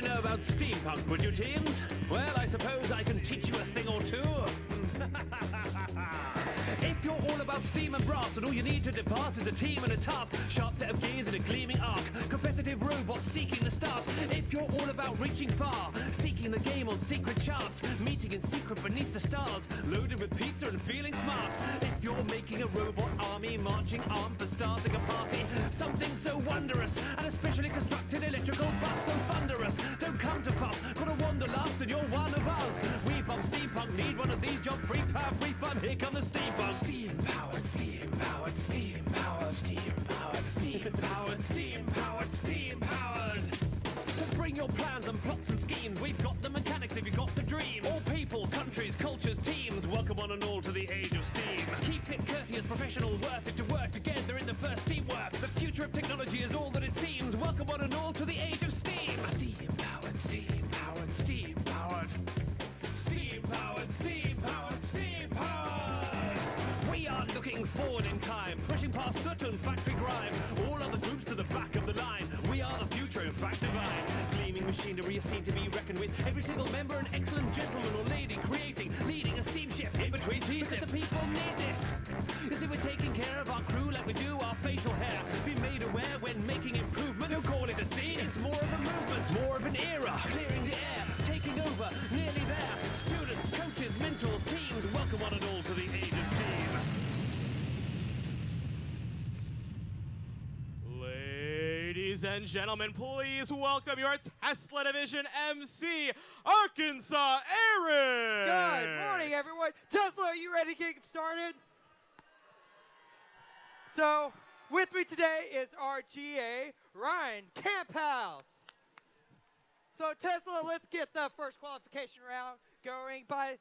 to know about steampunk, would you, teens? Well, I suppose I can teach you a thing or two. If you're all about steam and brass, and all you need to depart is a team and a task, sharp set of gears and a gleaming arc, competitive robots seeking the start. If you're all about reaching far, seeking the game on secret charts, meeting in secret beneath the stars, loaded with pizza and feeling smart. If you're making a robot army, marching armed for starting a party, something so wondrous, and a specially constructed electrical bus so thunderous. Don't come to fuss, got a wanderlust and you're one of us. We bump steampunk, need one of these, job free, power free fun, here come the steampunk. Steam powered, steam powered, steam powered, steam powered, steam powered, steam powered, steam powered. Just bring your plans and plots and schemes. We've got the mechanics if you've got the dreams. All people, countries, cultures, teams. Welcome one and all to the age of steam. Keep it courteous, professional, worth it to work together in the first teamwork. The future of technology is all that it seems. Welcome one and all to the age of steam. Steam powered, steam powered, steam powered. Steam powered, steam powered, steam powered. We are looking forward in time, pushing past certain factory grime. All other groups to the back of the line. We are the future, in fact, divine. Gleaming machinery is seen to be reckoned with. Every single member an excellent gentleman or lady creating, leading a steamship in between T-sips. The people need this. You see, we're taking care of our crew like we do our facial hair. Be made aware when making improvement. Don't call it a scene, it's more of a movement, more of an era. Clearing the air, taking over, nearly there. Students, coaches, mentors, teams, welcome one and all to the age of steam. Ladies and gentlemen, please welcome your Tesla Division MC, Arkansas Aaron. Good morning, everyone. Tesla, are you ready to get started? So, with me today is our GA, Ryan Camphouse. So, Tesla, let's get the first qualification round going by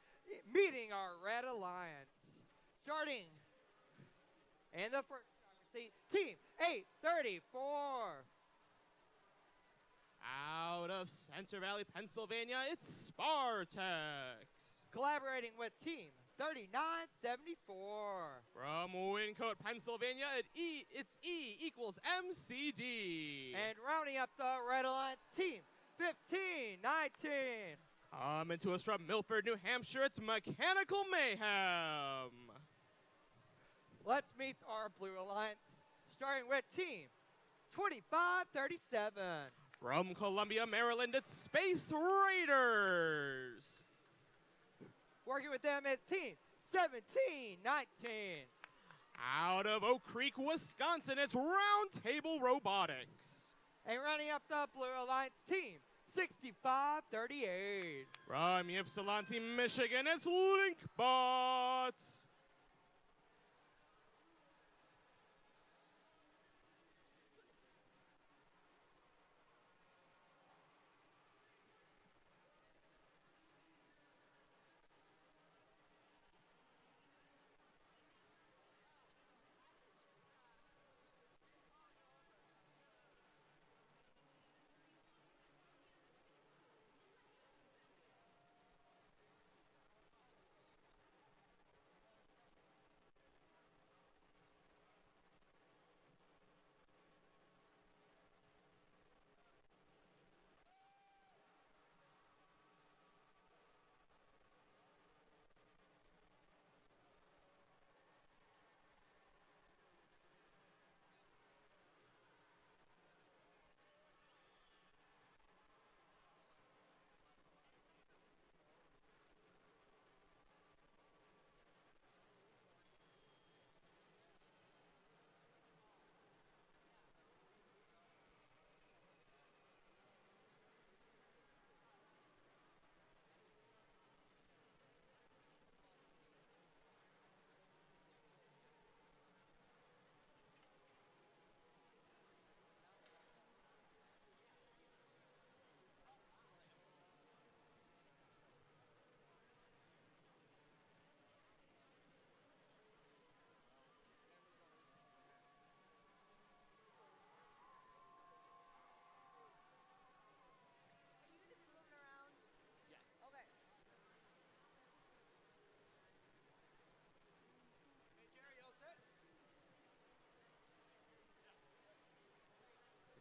meeting our Red Alliance. Starting in the first seat, Team 834. Out of Center Valley, Pennsylvania, it's Spartex. Collaborating with Team 3974. From Wyncote, Pennsylvania, it's E equals MCD. And rounding up the Red Alliance, Team 1519. Coming to us from Milford, New Hampshire, it's Mechanical Mayhem. Let's meet our Blue Alliance, starting with Team 2537. From Columbia, Maryland, it's Space Raiders. Working with them is Team 1719. Out of Oak Creek, Wisconsin, it's Round Table Robotics. And rounding up the Blue Alliance, Team 6538. From Ypsilanti, Michigan, it's LinkBots.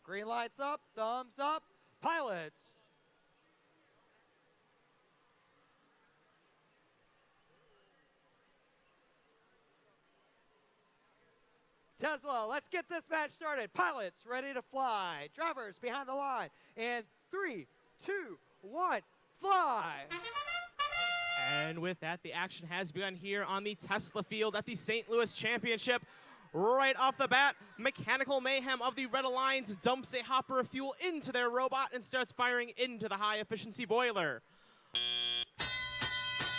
Green lights up, thumbs up. Pilots, Tesla, let's get this match started. Pilots ready to fly. Drivers behind the line. And 3, 2, 1, fly. And with that, the action has begun here on the Tesla field at the St. Louis Championship. Right off the bat, Mechanical Mayhem of the Red Alliance dumps a hopper of fuel into their robot and starts firing into the high-efficiency boiler.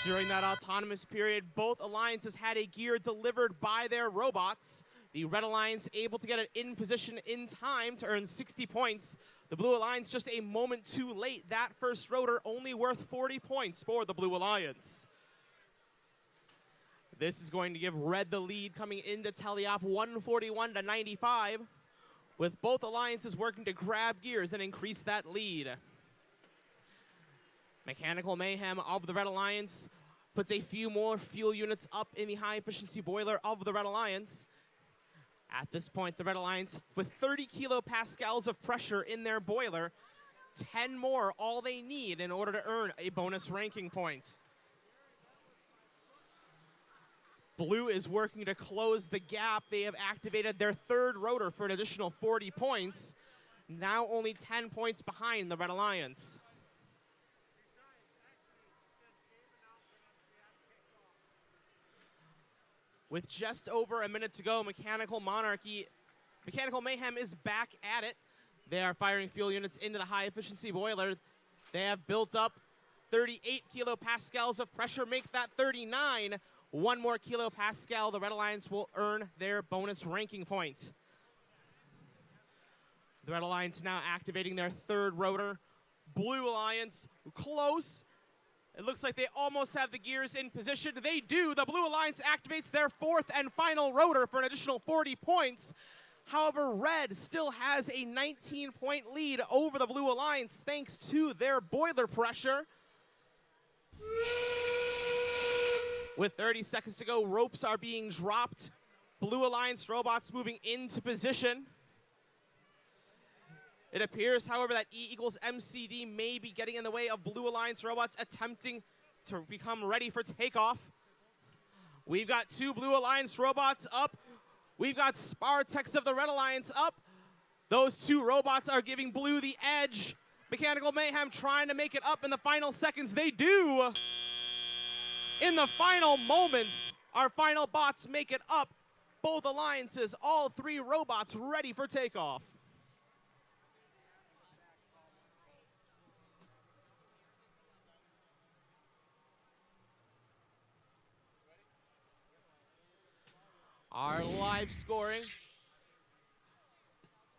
During that autonomous period, both alliances had a gear delivered by their robots. The Red Alliance able to get it in position in time to earn 60 points. The Blue Alliance just a moment too late. That first rotor only worth 40 points for the Blue Alliance. This is going to give Red the lead coming into Teleop 141 to 95, with both alliances working to grab gears and increase that lead. Mechanical Mayhem of the Red Alliance puts a few more fuel units up in the high-efficiency boiler of the Red Alliance. At this point, the Red Alliance, with 30 kilopascals of pressure in their boiler, 10 more all they need in order to earn a bonus ranking point. Blue is working to close the gap. They have activated their third rotor for an additional 40 points. Now only 10 points behind the Red Alliance. With just over a minute to go, Mechanical Mayhem is back at it. They are firing fuel units into the high-efficiency boiler. They have built up 38 kilopascals of pressure, make that 39. One more kilopascal, the Red Alliance will earn their bonus ranking point. The Red Alliance now activating their third rotor. Blue Alliance, close. It looks like they almost have the gears in position. They do. The Blue Alliance activates their fourth and final rotor for an additional 40 points. However, Red still has a 19-point lead over the Blue Alliance thanks to their boiler pressure. With 30 seconds to go, ropes are being dropped. Blue Alliance robots moving into position. It appears, however, that E equals MCD may be getting in the way of Blue Alliance robots attempting to become ready for takeoff. We've got 2 Blue Alliance robots up. We've got Spartex of the Red Alliance up. Those 2 robots are giving Blue the edge. Mechanical Mayhem trying to make it up in the final seconds. They do. In the final moments, our final bots make it up. Both alliances, all 3 robots ready for takeoff. Our live scoring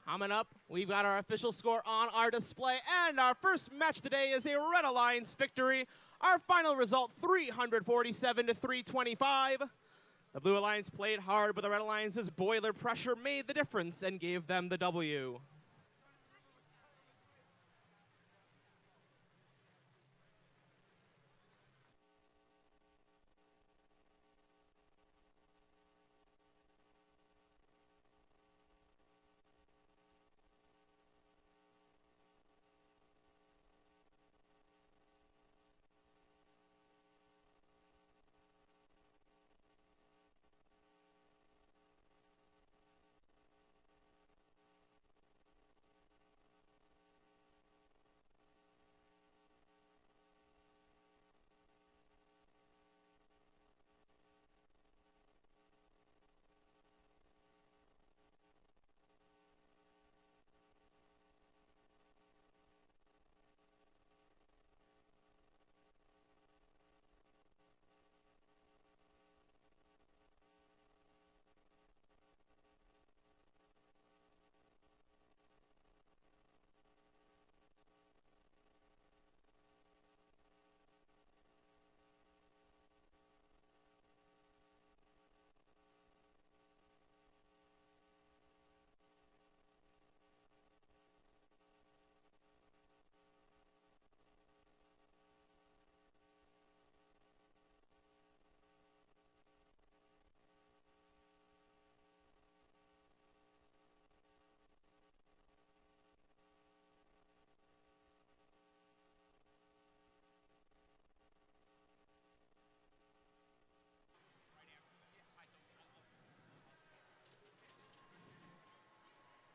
coming up. We've got our official score on our display, and our first match of the day is a Red Alliance victory. Our final result, 347 to 325. The Blue Alliance played hard, but the Red Alliance's boiler pressure made the difference and gave them the W.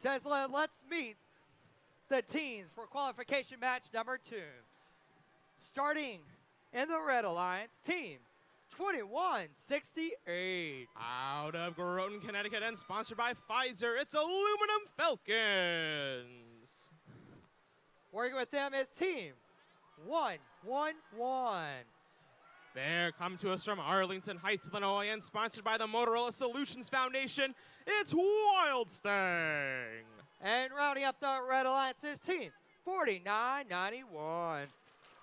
Tesla, let's meet the teams for qualification match number 2. Starting in the Red Alliance, team 2168. Out of Groton, Connecticut, and sponsored by Pfizer, it's Aluminum Falcons. Working with them is team 111. There come to us from Arlington Heights, Illinois, and sponsored by the Motorola Solutions Foundation, it's Wild Stang. And rounding up the Red Alliance is team 4991.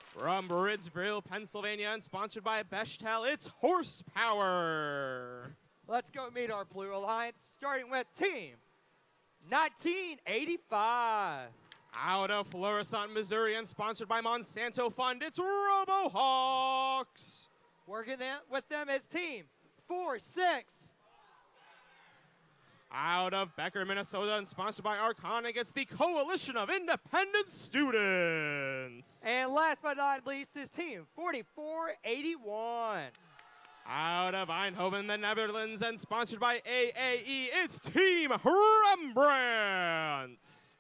From Bridgeville, Pennsylvania, and sponsored by Bechtel, it's Horsepower. Let's go meet our Blue Alliance, starting with team 1985. Out of Florissant, Missouri, and sponsored by Monsanto Fund, it's RoboHawks. Working with them is team 46. Out of Becker, Minnesota, and sponsored by Arconic, it's the Coalition of Independent Students. And last but not least is team 4481. Out of Eindhoven, the Netherlands, and sponsored by AAE, it's Team Rembrandt.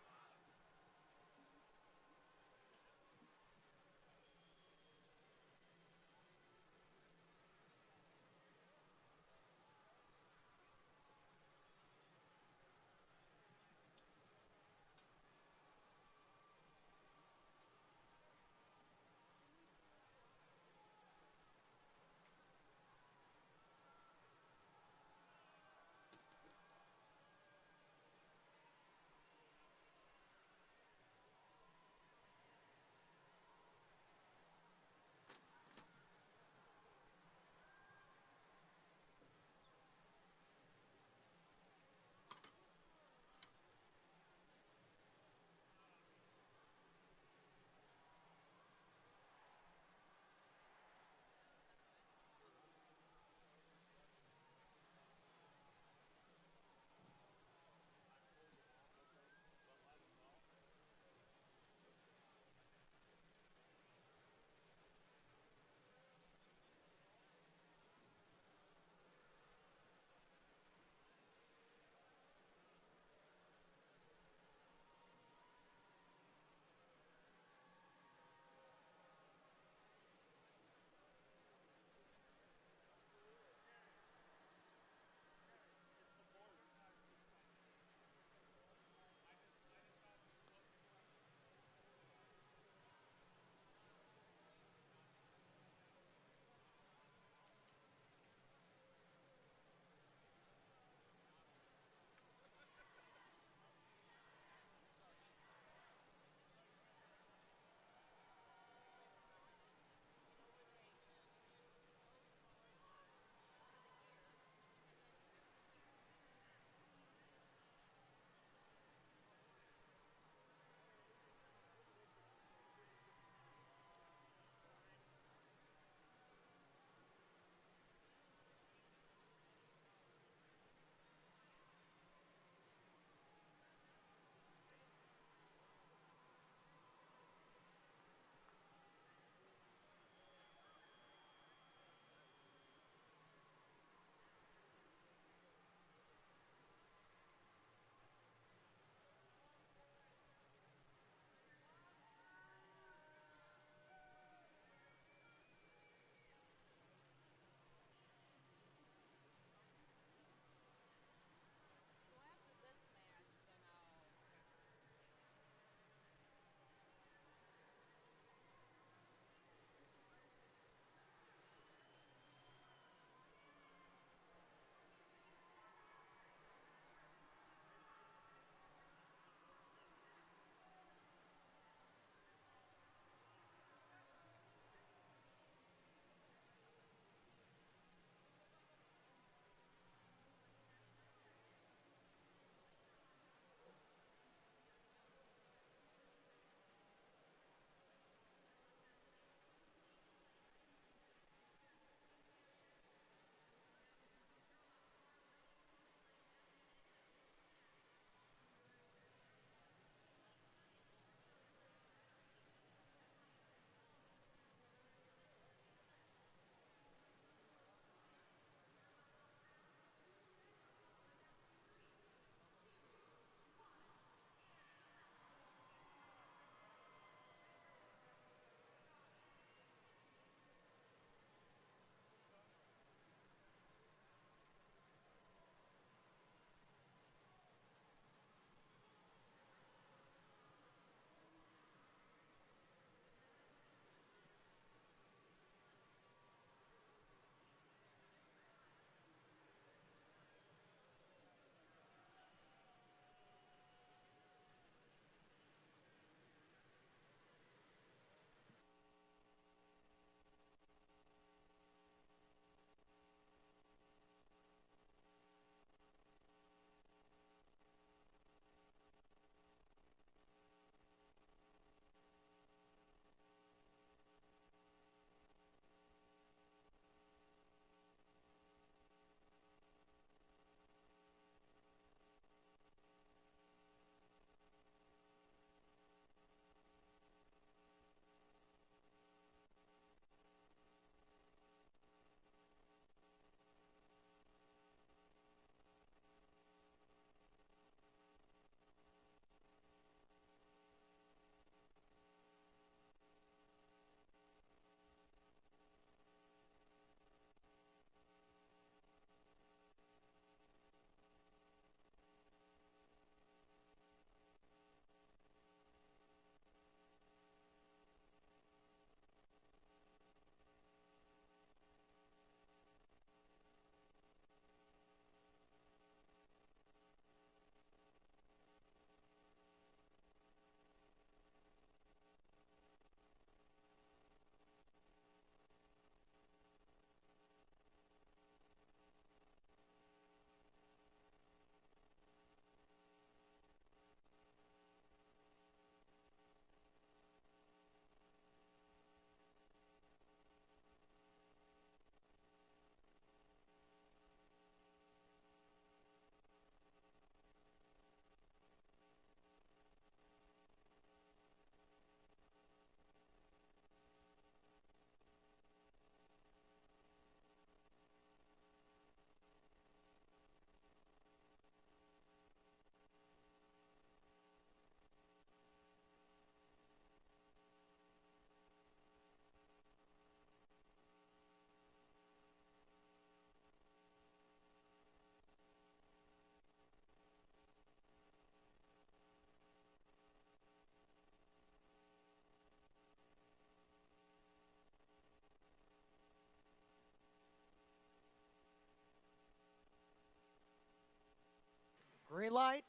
Green light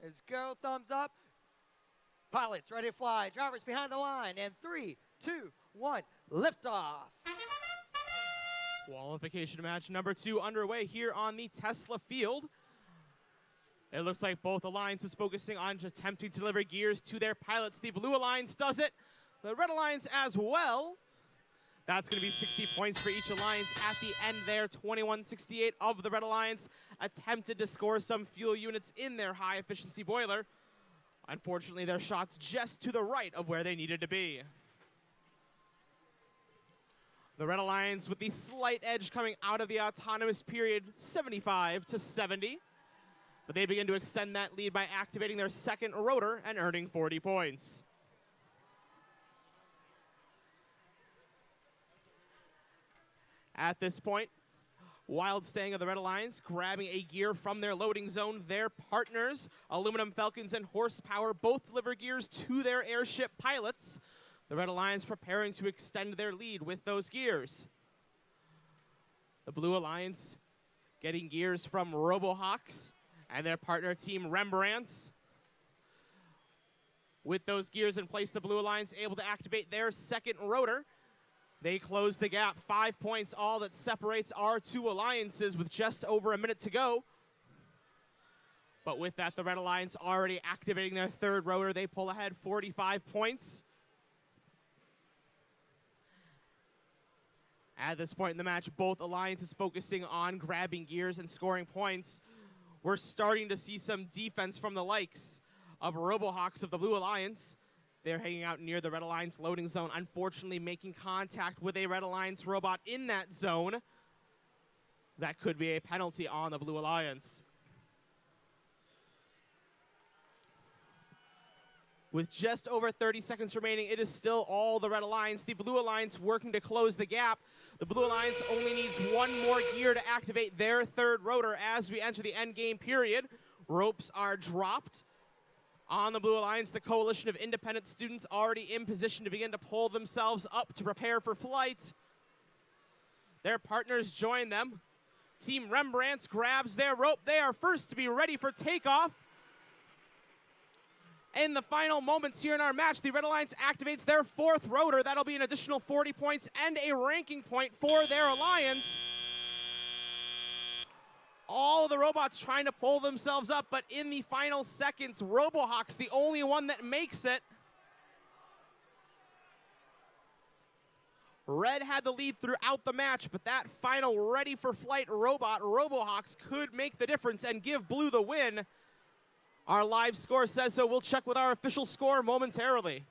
is go, thumbs up. Pilots ready to fly. Drivers behind the line. And 3, 2, 1, liftoff. Qualification match number 2 underway here on the Tesla field. It looks like both alliances focusing on attempting to deliver gears to their pilots. The Blue Alliance does it. The Red Alliance as well. That's going to be 60 points for each alliance at the end there. 2168 of the Red Alliance attempted to score some fuel units in their high-efficiency boiler. Unfortunately, their shots just to the right of where they needed to be. The Red Alliance with the slight edge coming out of the autonomous period, 75 to 70. But they begin to extend that lead by activating their second rotor and earning 40 points. At this point, Wild Stang of the Red Alliance grabbing a gear from their loading zone. Their partners, Aluminum Falcons and Horsepower, both deliver gears to their airship pilots. The Red Alliance preparing to extend their lead with those gears. The Blue Alliance getting gears from RoboHawks and their partner team Rembrandts. With those gears in place, the Blue Alliance able to activate their second rotor. They close the gap. 5 points all that separates our two alliances with just over a minute to go. But with that, the Red Alliance already activating their third rotor. They pull ahead 45 points. At this point in the match, both alliances focusing on grabbing gears and scoring points. We're starting to see some defense from the likes of RoboHawks of the Blue Alliance. They're hanging out near the Red Alliance loading zone, unfortunately making contact with a Red Alliance robot in that zone. That could be a penalty on the Blue Alliance. With just over 30 seconds remaining, it is still all the Red Alliance. The Blue Alliance working to close the gap. The Blue Alliance only needs one more gear to activate their third rotor as we enter the end game period. Ropes are dropped. On the Blue Alliance, the coalition of independent students already in position to begin to pull themselves up to prepare for flight. Their partners join them. Team Rembrandts grabs their rope. They are first to be ready for takeoff. In the final moments here in our match, the Red Alliance activates their fourth rotor. That'll be an additional 40 points and a ranking point for their alliance. All of the robots trying to pull themselves up, but in the final seconds, RoboHawks, the only one that makes it. Red had the lead throughout the match, but that final ready-for-flight robot, RoboHawks, could make the difference and give Blue the win. Our live score says so. We'll check with our official score momentarily.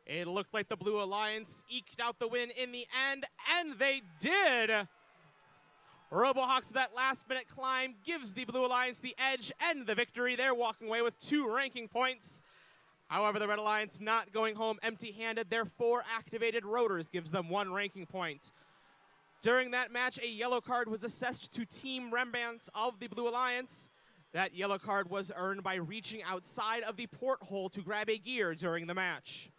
It looked like the Blue Alliance eked out the win in the end, and they did. RoboHawks with that last-minute climb gives the Blue Alliance the edge and the victory. They're walking away with 2 ranking points. However, the Red Alliance not going home empty-handed. Their 4 activated rotors gives them 1 ranking point. During that match, a yellow card was assessed to Team Rembrandts of the Blue Alliance. That yellow card was earned by reaching outside of the porthole to grab a gear during the match.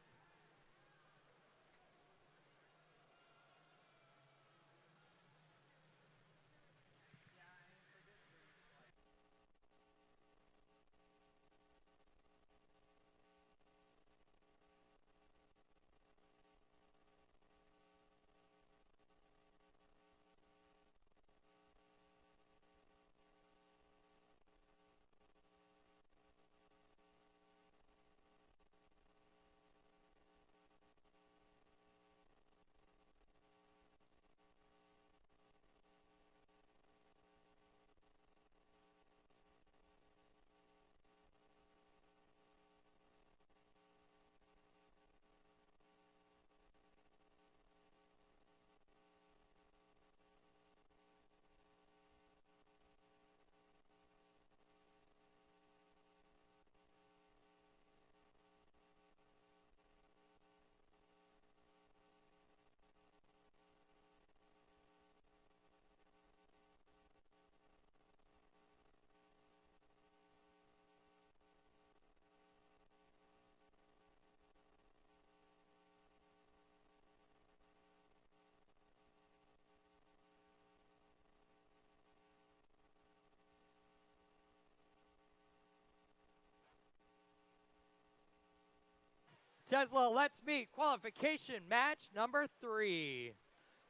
Tesla, let's meet qualification match number 3.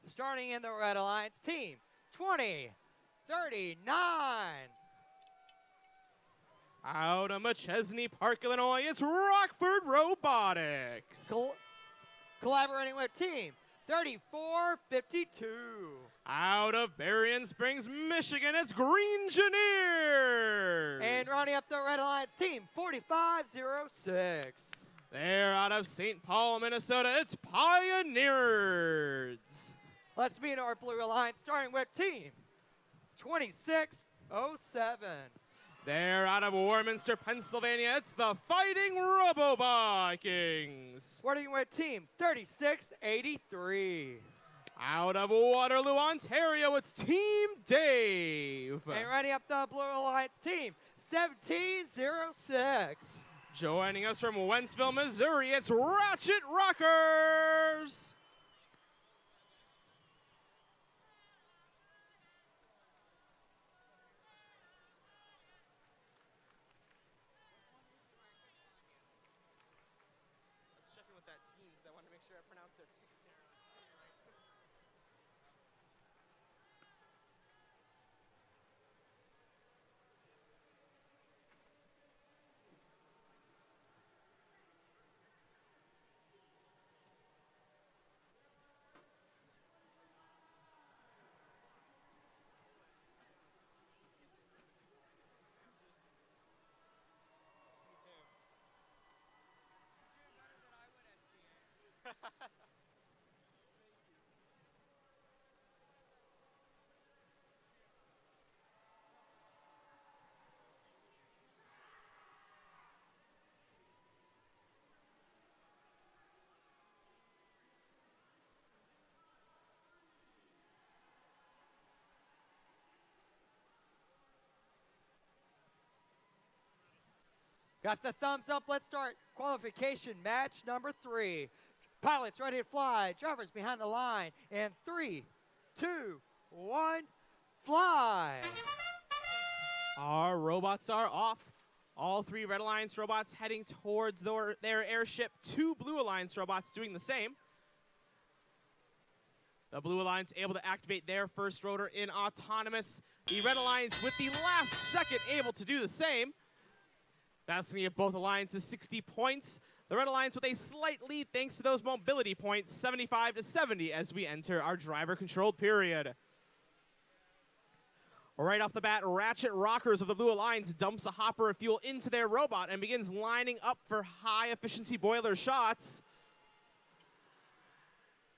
Starting in the Red Alliance team, 2039. Out of Machesney Park, Illinois, it's Rockford Robotics. Collaborating with team, 3452. Out of Berrien Springs, Michigan, it's Green Engineers. And rounding up the Red Alliance team, 4506. They're out of St. Paul, Minnesota, it's Pioneers. Let's meet our Blue Alliance, starting with team 2607. They're out of Warminster, Pennsylvania, it's the Fighting Robo Vikings. Starting with team 3683. Out of Waterloo, Ontario, it's Team Dave. And rounding up the Blue Alliance team, 1706. Joining us from Wentzville, Missouri, it's Ratchet Rockers. Checking with that team because I wanted to make sure I pronounced their name right. Got the thumbs up. Let's start qualification match number 3. Pilots ready to fly. Drivers behind the line. And 3, 2, 1, fly. Our robots are off. All 3 Red Alliance robots heading towards their airship. 2 Blue Alliance robots doing the same. The Blue Alliance able to activate their first rotor in autonomous. The Red Alliance with the last second able to do the same. That's going to give both alliances 60 points. The Red Alliance with a slight lead thanks to those mobility points, 75 to 70 as we enter our driver-controlled period. Right off the bat, Ratchet Rockers of the Blue Alliance dumps a hopper of fuel into their robot and begins lining up for high-efficiency boiler shots.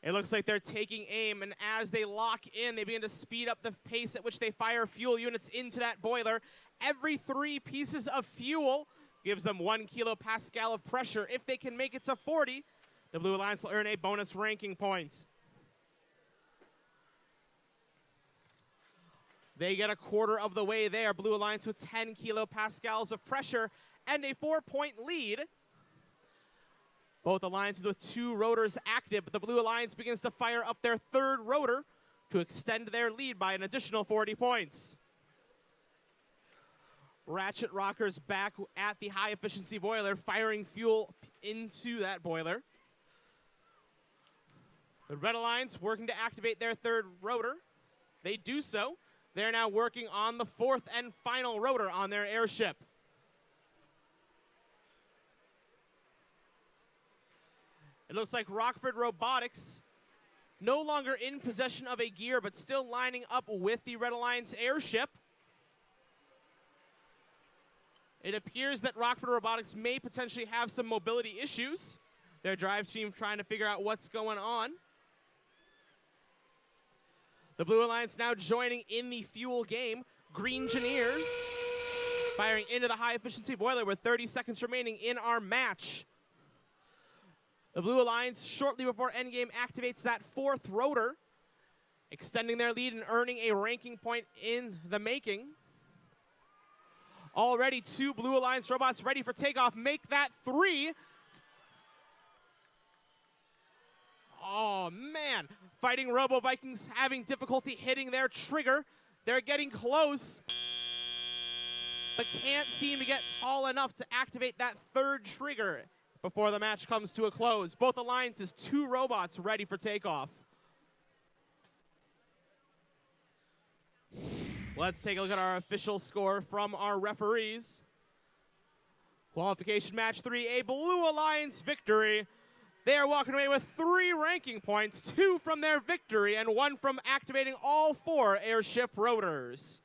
It looks like they're taking aim, and as they lock in, they begin to speed up the pace at which they fire fuel units into that boiler. Every 3 pieces of fuel gives them 1 kilopascal of pressure. If they can make it to 40, the Blue Alliance will earn a bonus ranking points. They get a quarter of the way there. Blue Alliance with 10 kilopascals of pressure and a 4-point lead. Both alliances with 2 rotors active, but the Blue Alliance begins to fire up their 3rd rotor to extend their lead by an additional 40 points. Ratchet Rockers back at the high-efficiency boiler, firing fuel into that boiler. The Red Alliance working to activate their 3rd rotor. They do so. They're now working on the 4th and final rotor on their airship. It looks like Rockford Robotics no longer in possession of a gear, but still lining up with the Red Alliance airship. It appears that Rockford Robotics may potentially have some mobility issues. Their drive team trying to figure out what's going on. The Blue Alliance now joining in the fuel game. Green Engineers firing into the high-efficiency boiler with 30 seconds remaining in our match. The Blue Alliance, shortly before endgame, activates that 4th rotor, extending their lead and earning a ranking point in the making. Already 2 Blue Alliance robots ready for takeoff. Make that 3. Oh, man. Fighting Robo Vikings having difficulty hitting their trigger. They're getting close, but can't seem to get tall enough to activate that 3rd trigger. before the match comes to a close. Both alliances, 2 robots ready for takeoff. Let's take a look at our official score from our referees. Qualification match 3, a Blue Alliance victory. They are walking away with 3 ranking points, 2 from their victory and 1 from activating all 4 airship rotors.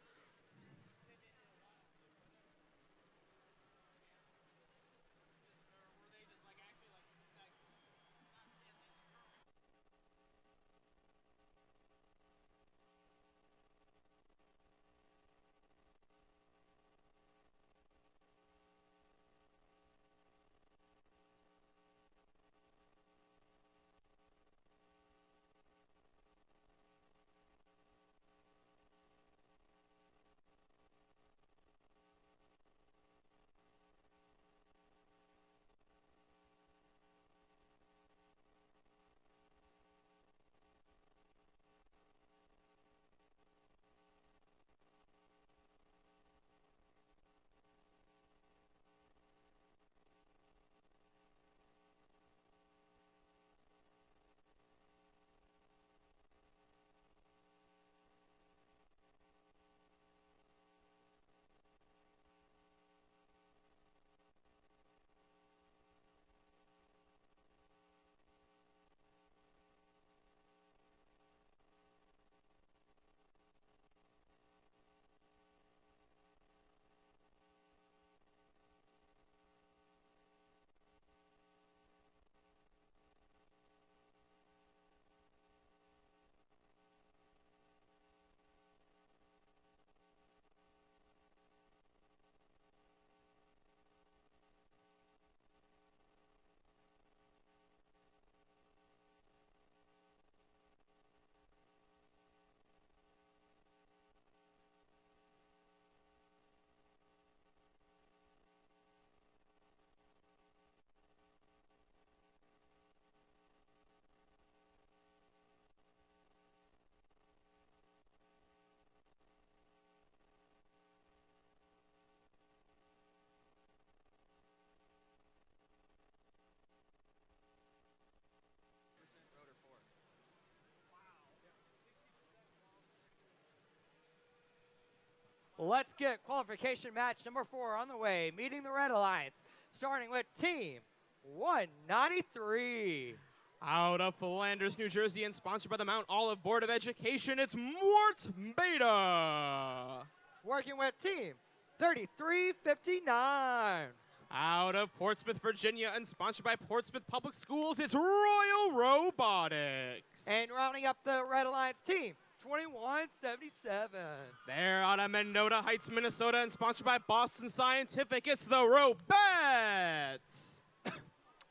Let's get qualification match number 4 on the way, meeting the Red Alliance, starting with Team 193. Out of Flanders, New Jersey, and sponsored by the Mount Olive Board of Education, it's Mort Beta. Working with Team 3359. Out of Portsmouth, Virginia, and sponsored by Portsmouth Public Schools, it's Royal Robotics. And rounding up the Red Alliance team, 2177. They're out of Mendota Heights, Minnesota, and sponsored by Boston Scientific, it's the Robettes.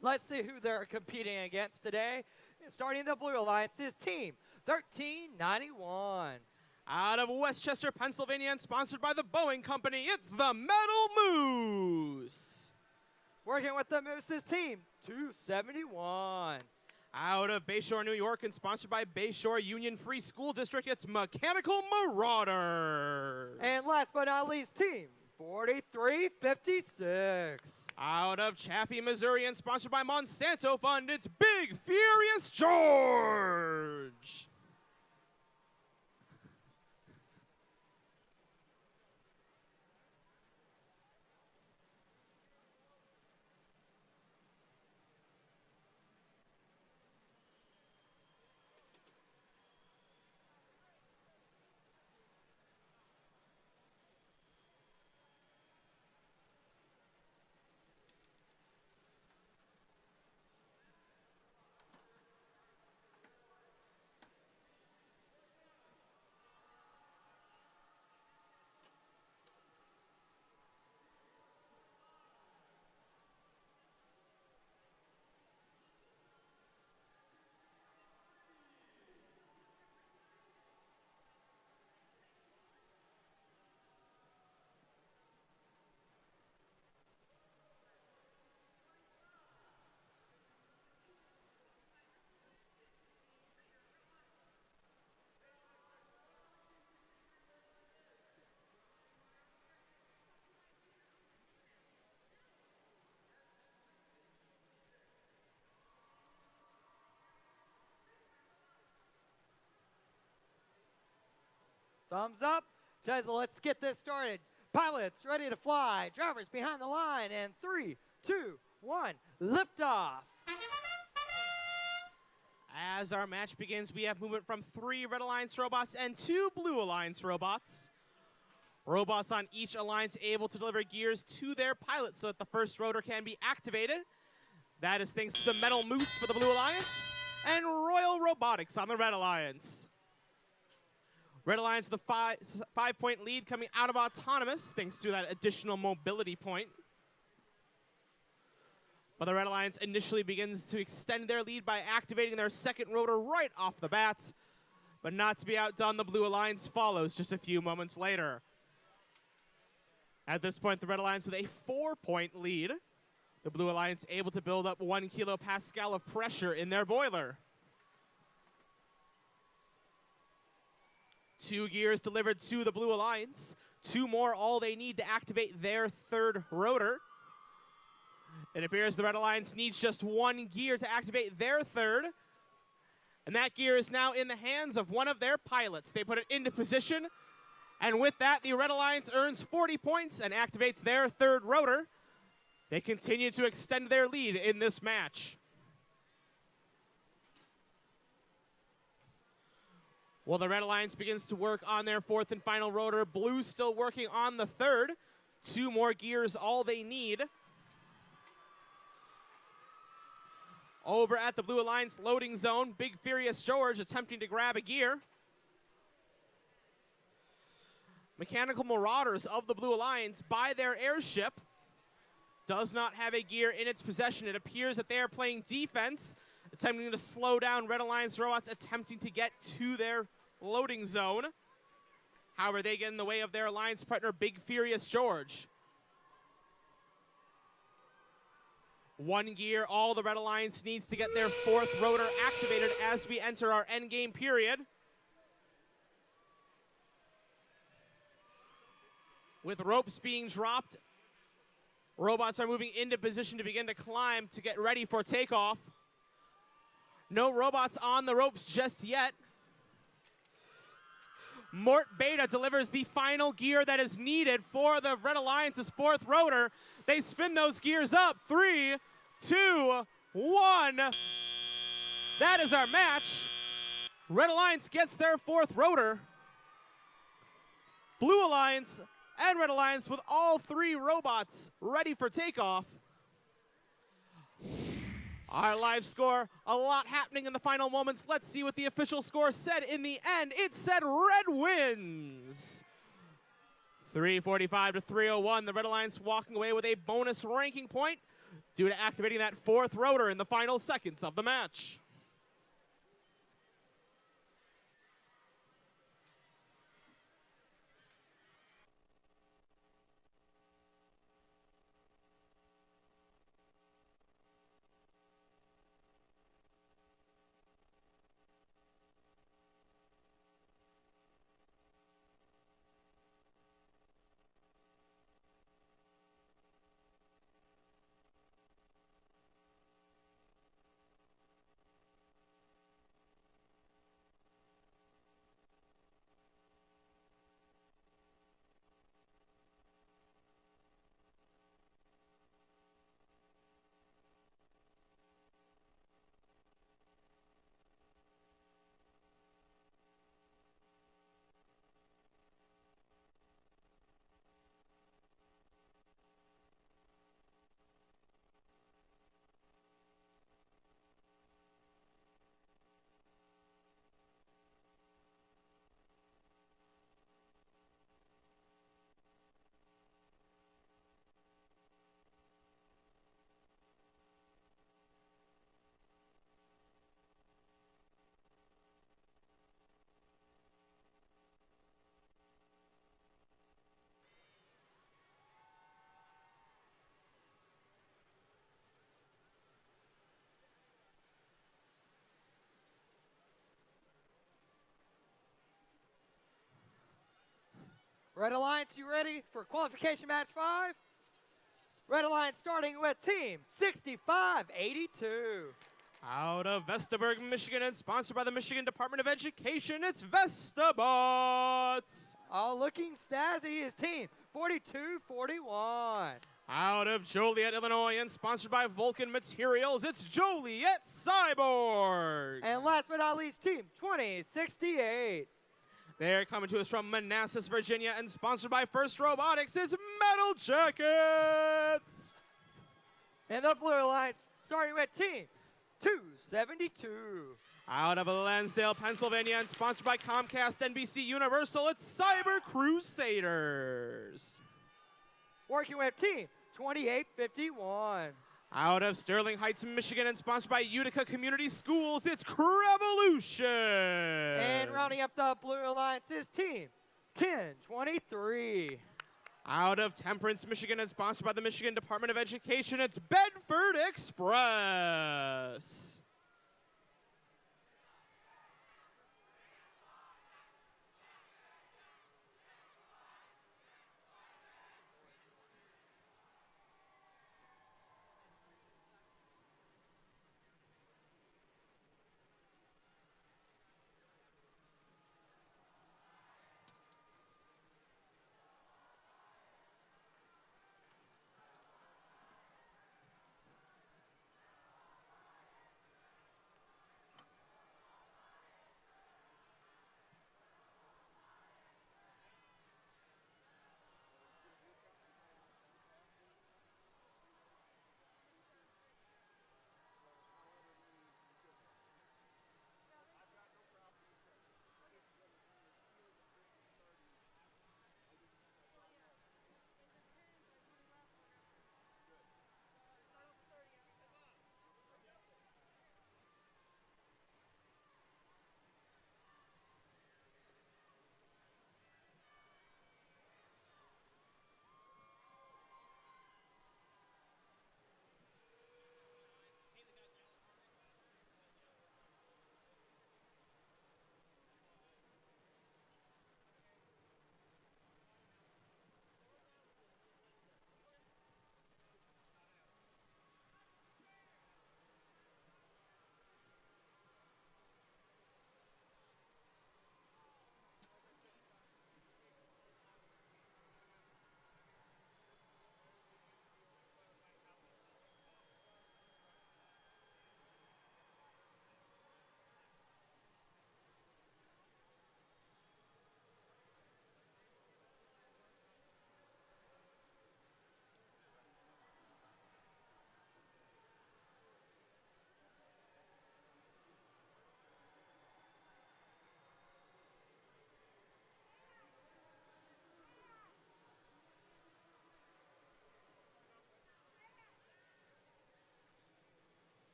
Let's see who they're competing against today. Starting the Blue Alliance is Team 1391. Out of Westchester, Pennsylvania, and sponsored by the Boeing Company, it's the Metal Moose. Working with the Moose's Team 271. Out of Bayshore, New York, and sponsored by Bayshore Union Free School District, it's Mechanical Marauders. And last but not least, Team 4356. Out of Chaffee, Missouri, and sponsored by Monsanto Fund, it's Big Furious George. Thumbs up. Tesla, let's get this started. Pilots ready to fly. Drivers behind the line. And 3, 2, 1, liftoff. As our match begins, we have movement from 3 Red Alliance robots and 2 Blue Alliance robots. Robots on each alliance able to deliver gears to their pilots so that the first rotor can be activated. That is thanks to the Metal Moose for the Blue Alliance and Royal Robotics on the Red Alliance. Red Alliance with a 5-point lead coming out of Autonomous thanks to that additional mobility point. But the Red Alliance initially begins to extend their lead by activating their second rotor right off the bat. But not to be outdone, the Blue Alliance follows just a few moments later. At this point, the Red Alliance with a 4-point lead. The Blue Alliance able to build up 1 kilopascal of pressure in their boiler. 2 gears delivered to the Blue Alliance. 2 more, all they need to activate their third rotor. It appears the Red Alliance needs just 1 gear to activate their third. And that gear is now in the hands of one of their pilots. They put it into position. And with that, the Red Alliance earns 40 points and activates their third rotor. They continue to extend their lead in this match. While the Red Alliance begins to work on their 4th and final rotor, Blue still working on the 3rd. 2 more gears, all they need. Over at the Blue Alliance loading zone, Big Furious George attempting to grab a gear. Mechanical Marauders of the Blue Alliance by their airship does not have a gear in its possession. It appears that they are playing defense, attempting to slow down Red Alliance robots attempting to get to their loading zone. However, they get in the way of their alliance partner, Big Furious George. 1 gear, all the Red Alliance needs to get their 4th rotor activated as we enter our endgame period. With ropes being dropped, robots are moving into position to begin to climb to get ready for takeoff. No robots on the ropes just yet. Mort Beta delivers the final gear that is needed for the Red Alliance's 4th rotor. They spin those gears up. 3, 2, 1. That is our match. Red Alliance gets their 4th rotor. Blue Alliance and Red Alliance with all 3 robots ready for takeoff. Our live score, a lot happening in the final moments. Let's see what the official score said in the end. It said Red wins. 345 to 301. The Red Alliance walking away with a bonus ranking point due to activating that 4th rotor in the final seconds of the match. Red Alliance, you ready for qualification match 5? Red Alliance starting with team 6582. Out of Vestaburg, Michigan, and sponsored by the Michigan Department of Education, it's Vestabots. All looking snazzy is team 42-41. Out of Joliet, Illinois, and sponsored by Vulcan Materials, it's Joliet Cyborgs. And last but not least, team 2068. They're coming to us from Manassas, Virginia, and sponsored by First Robotics, it's Metal Jackets. And the Blue Alliance, starting with team 272. Out of Lansdale, Pennsylvania, and sponsored by Comcast NBC Universal, it's Cyber Crusaders. Working with team 2851. Out of Sterling Heights, Michigan, and sponsored by Utica Community Schools, it's Crevolution. And rounding up the Blue Alliance is team 1023. Out of Temperance, Michigan, and sponsored by the Michigan Department of Education, it's Bedford Express.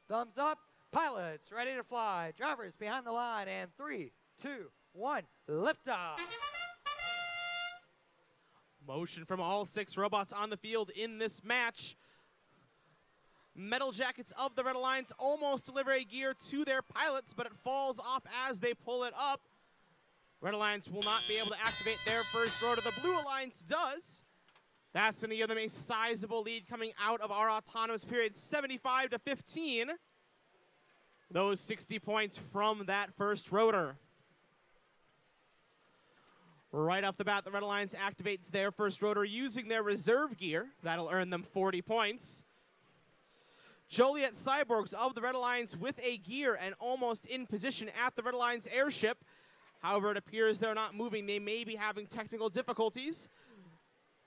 Thumbs up. Pilots ready to fly. Drivers behind the line. And 3, 2, 1, liftoff. Motion from all 6 robots on the field in this match. Metal Jackets of the Red Alliance almost deliver a gear to their pilots, but it falls off as they pull it up. Red Alliance will not be able to activate their first rotor. The Blue Alliance does. That's going to give them a sizable lead coming out of our autonomous period, 75-15. Those 60 points from that first rotor. Right off the bat, the Red Alliance activates their first rotor using their reserve gear. That'll earn them 40 points. Joliet Cyborgs of the Red Alliance with a gear and almost in position at the Red Alliance airship. However, it appears they're not moving. They may be having technical difficulties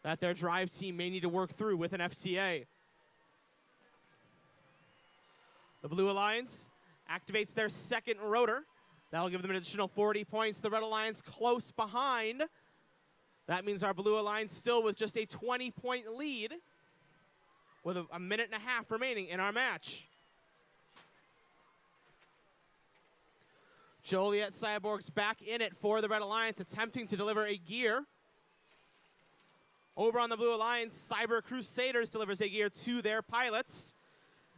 that their drive team may need to work through with an FTA. The Blue Alliance activates their second rotor. That'll give them an additional 40 points. The Red Alliance close behind. That means our Blue Alliance still with just a 20-point lead with a minute and a half remaining in our match. Joliet Cyborgs back in it for the Red Alliance, attempting to deliver a gear. Over on the Blue Alliance, Cyber Crusaders delivers a gear to their pilots.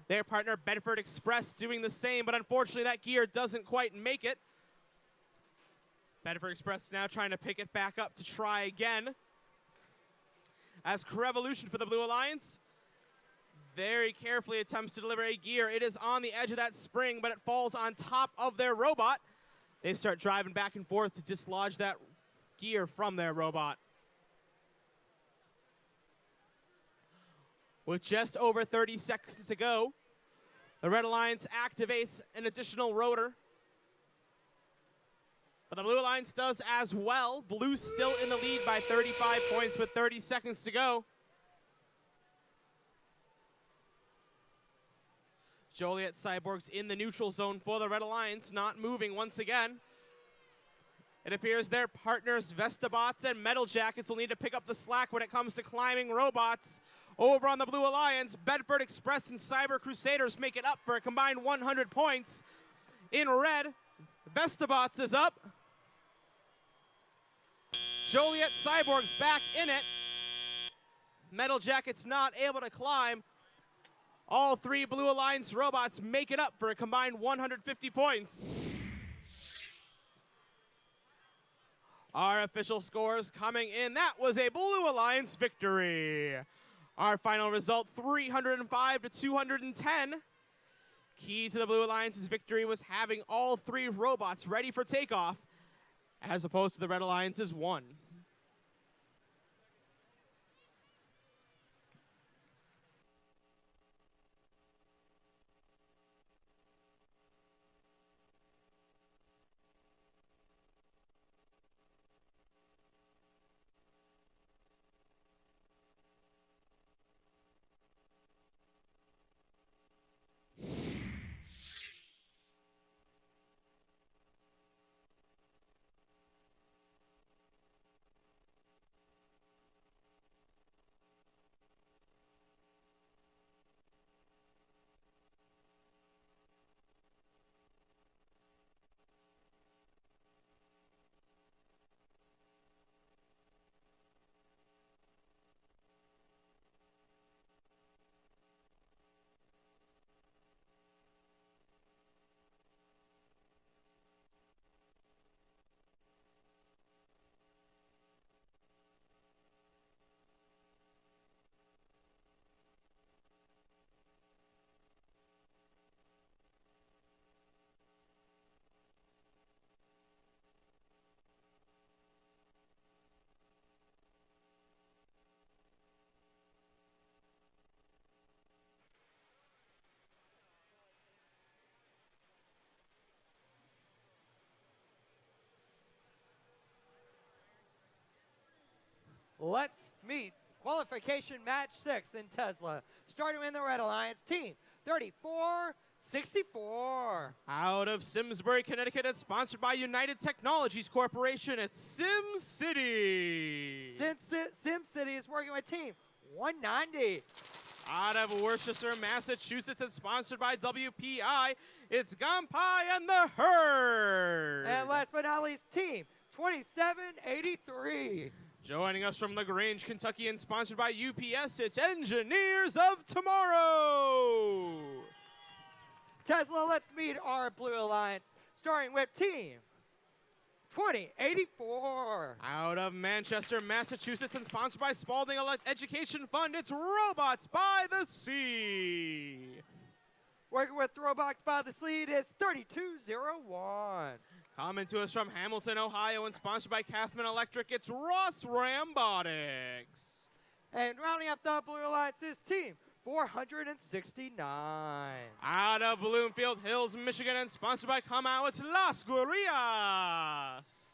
Their partner, Bedford Express, doing the same, but unfortunately that gear doesn't quite make it. Bedford Express now trying to pick it back up to try again. As Revolution for the Blue Alliance very carefully attempts to deliver a gear. It is on the edge of that spring, but it falls on top of their robot. They start driving back and forth to dislodge that gear from their robot. With just over 30 seconds to go, the Red Alliance activates an additional rotor. But the Blue Alliance does as well. Blue still in the lead by 35 points with 30 seconds to go. Joliet Cyborgs in the neutral zone for the Red Alliance, not moving once again. It appears their partners, Vestabots and Metal Jackets, will need to pick up the slack when it comes to climbing robots. Over on the Blue Alliance, Bedford Express and Cyber Crusaders make it up for a combined 100 points. In red, Vestabots is up. Joliet Cyborgs back in it. Metal Jackets not able to climb. All 3 Blue Alliance robots make it up for a combined 150 points. Our official scores coming in. That was a Blue Alliance victory. Our final result, 305-210. Key to the Blue Alliance's victory was having all 3 robots ready for takeoff, as opposed to the Red Alliance's 1. Let's meet qualification match 6 in Tesla. Starting in the Red Alliance team, 3464. Out of Simsbury, Connecticut, it's sponsored by United Technologies Corporation. It's SimCity. SimCity is working with team 190. Out of Worcester, Massachusetts, and sponsored by WPI, it's Gampai and the Herd. And last but not least, Team 2783. Joining us from LaGrange, Kentucky, and sponsored by UPS, it's Engineers of Tomorrow. Tesla, let's meet our Blue Alliance, starting with Team 2084. Out of Manchester, Massachusetts, and sponsored by Spalding Education Fund, it's Robots by the Sea. Working with Robots by the Sea is 3201. Coming to us from Hamilton, Ohio, and sponsored by Kathman Electric, it's Ross Rambotics. And rounding up the Blue Alliance is Team 469. Out of Bloomfield Hills, Michigan, and sponsored by Kamau, it's Las Gurias.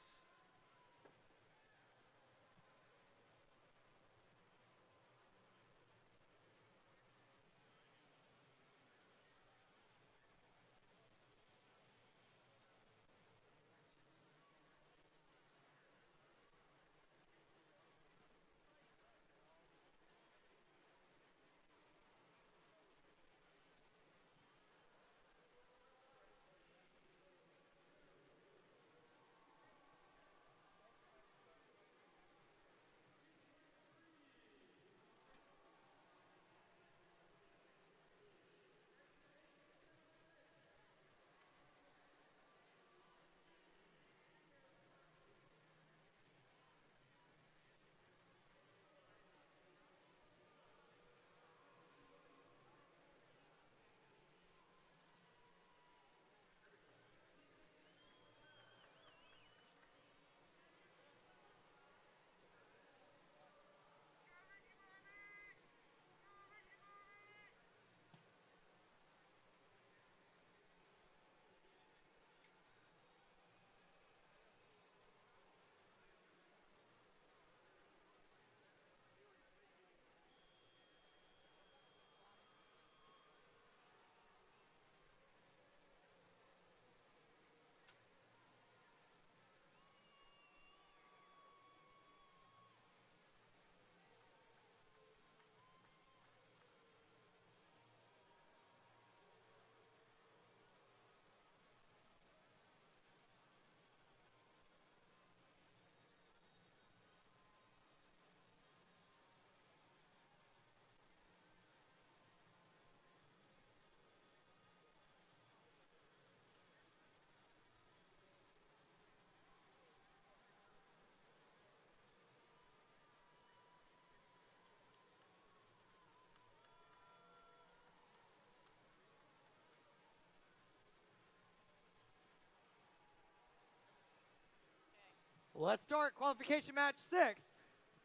Let's start qualification match 6.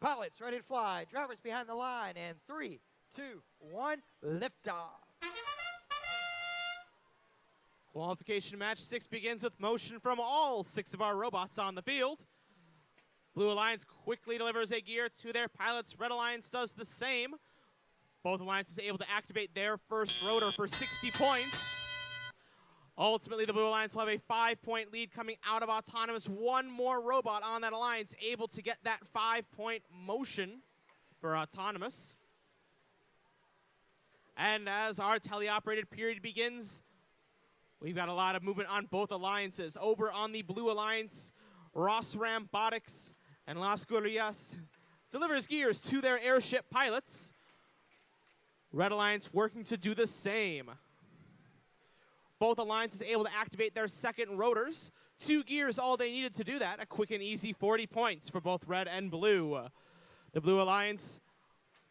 Pilots ready to fly. Drivers behind the line. And 3, 2, 1, liftoff. Qualification match 6 begins with motion from all 6 of our robots on the field. Blue Alliance quickly delivers a gear to their pilots. Red Alliance does the same. Both alliances able to activate their first rotor for 60 points. Ultimately, the Blue Alliance will have a 5-point lead coming out of Autonomous. One more robot on that alliance able to get that 5-point motion for Autonomous. And as our teleoperated period begins, we've got a lot of movement on both alliances. Over on the Blue Alliance, Ross Rambotics and Las Gurias delivers gears to their airship pilots. Red Alliance working to do the same. Both alliances able to activate their second rotors. 2 gears, all they needed to do that. A quick and easy 40 points for both red and blue. The Blue Alliance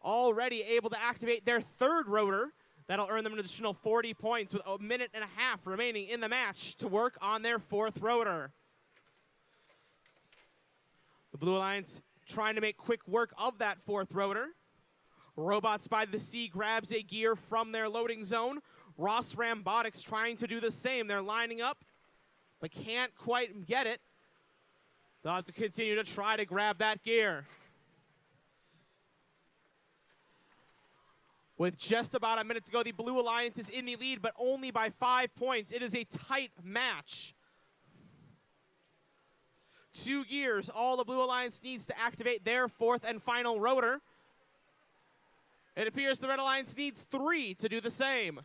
already able to activate their third rotor. That'll earn them an additional 40 points with a minute and a half remaining in the match to work on their 4th rotor. The Blue Alliance trying to make quick work of that 4th rotor. Robots by the Sea grabs a gear from their loading zone. Ross Rambotics trying to do the same. They're lining up, but can't quite get it. They'll have to continue to try to grab that gear. With just about a minute to go, the Blue Alliance is in the lead, but only by 5 points. It is a tight match. 2 gears. All the Blue Alliance needs to activate their 4th and final rotor. It appears the Red Alliance needs 3 to do the same.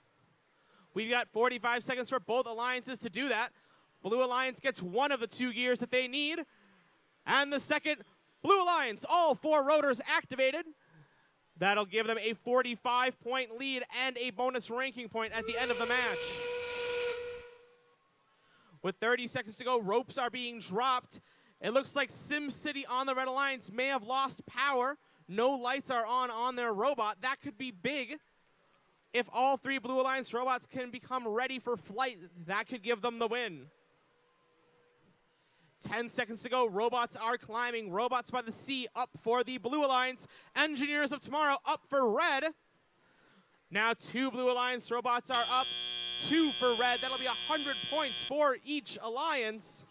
We've got 45 seconds for both alliances to do that. Blue Alliance gets 1 of the 2 gears that they need. And the second, Blue Alliance, all 4 rotors activated. That'll give them a 45-point lead and a bonus ranking point at the end of the match. With 30 seconds to go, ropes are being dropped. It looks like SimCity on the Red Alliance may have lost power. No lights are on their robot. That could be big. If all 3 Blue Alliance robots can become ready for flight, that could give them the win. 10 seconds to go. Robots are climbing. Robots by the Sea up for the Blue Alliance. Engineers of Tomorrow up for red. Now 2 Blue Alliance robots are up. 2 for red. That'll be 100 points for each alliance.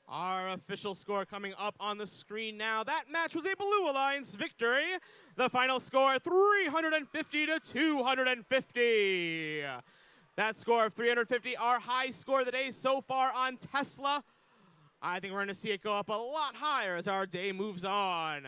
Our official score coming up on the screen now. That match was a Blue Alliance victory. The final score, 350 to 250. That score of 350, our high score of the day so far on Tesla. I think we're going to see it go up a lot higher as our day moves on.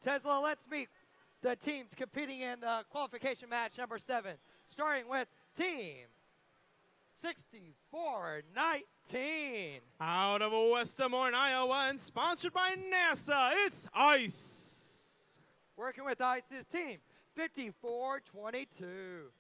Tesla, let's meet the teams competing in the qualification match number 7, starting with Team 6419. Out of West Des Moines, Iowa, and sponsored by NASA, it's ICE. Working with ICE's Team 5422.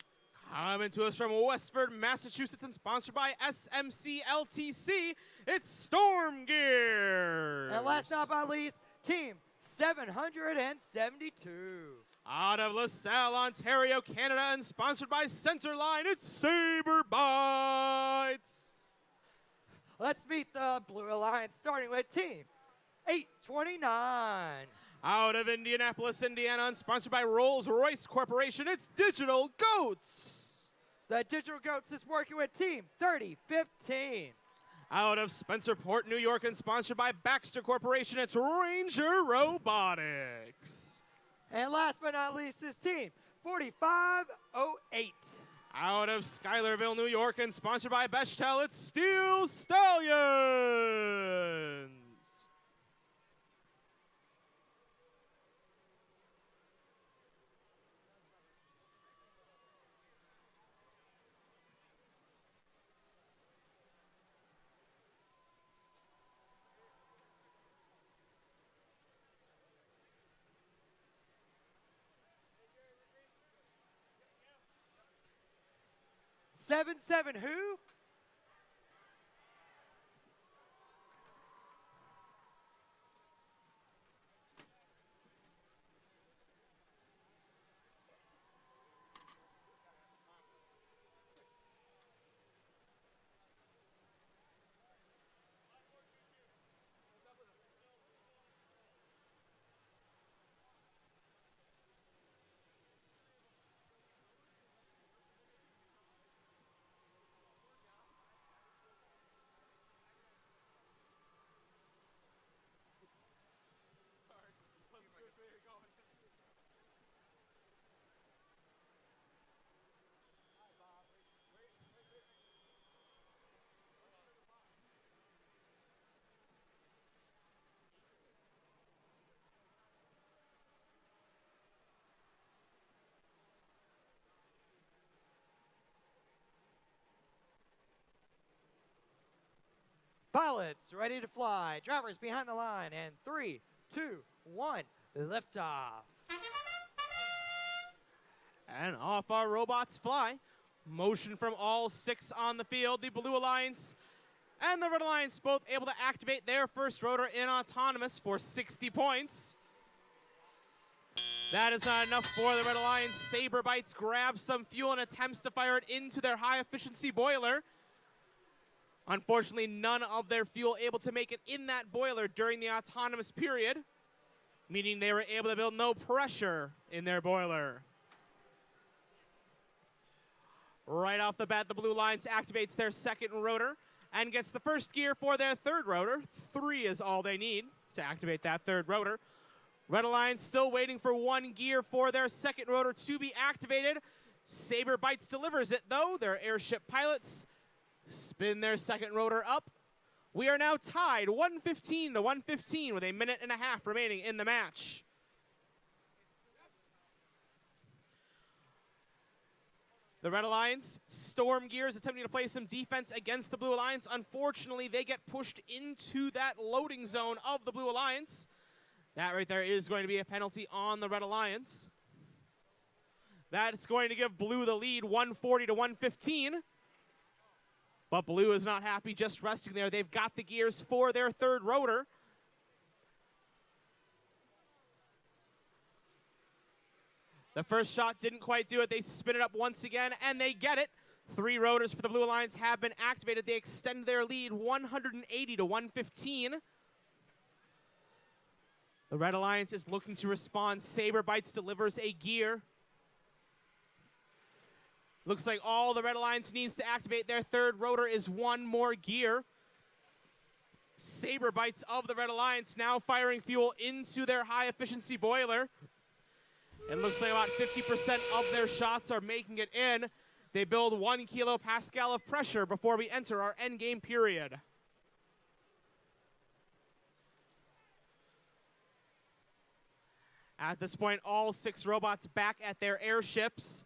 Coming to us from Westford, Massachusetts, and sponsored by SMC LTC, it's Storm Gears. And last but not least, Team 772. Out of LaSalle, Ontario, Canada, and sponsored by Centerline, it's Saber Bites. Let's meet the Blue Alliance, starting with Team 829. Out of Indianapolis, Indiana, and sponsored by Rolls-Royce Corporation, it's Digital Goats. The Digital Goats is working with Team 3015. Out of Spencerport, New York, and sponsored by Baxter Corporation, it's Ranger Robotics. And last but not least is Team 4508. Out of Schuylerville, New York, and sponsored by Bechtel, it's Steel Stallions. Seven who? Pilots ready to fly. Drivers behind the line. And 3, 2, 1, liftoff. And off our robots fly. Motion from all 6 on the field. The Blue Alliance and the Red Alliance both able to activate their first rotor in autonomous for 60 points. That is not enough for the Red Alliance. Saber Bites grabs some fuel and attempts to fire it into their high efficiency boiler. Unfortunately, none of their fuel able to make it in that boiler during the autonomous period, meaning they were able to build no pressure in their boiler. Right off the bat, the Blue Alliance activates their second rotor and gets the first gear for their third rotor. 3 is all they need to activate that third rotor. Red Alliance still waiting for 1 gear for their second rotor to be activated. Saber Bites delivers it, though. Their airship pilots spin their second rotor up. We are now tied 115 to 115 with a minute and a half remaining in the match. The Red Alliance, Storm Gears attempting to play some defense against the Blue Alliance. Unfortunately, they get pushed into that loading zone of the Blue Alliance. That right there is going to be a penalty on the Red Alliance. That's going to give Blue the lead, 140 to 115. But Blue is not happy just resting there. They've got the gears for their third rotor. The first shot didn't quite do it. They spin it up once again, and they get it. 3 rotors for the Blue Alliance have been activated. They extend their lead 180 to 115. The Red Alliance is looking to respond. Saber Bites delivers a gear. Looks like all the Red Alliance needs to activate their third rotor is 1 more gear. Saber Bites of the Red Alliance now firing fuel into their high-efficiency boiler. It looks like about 50% of their shots are making it in. They build 1 kilopascal of pressure before we enter our endgame period. At this point, all 6 robots back at their airships.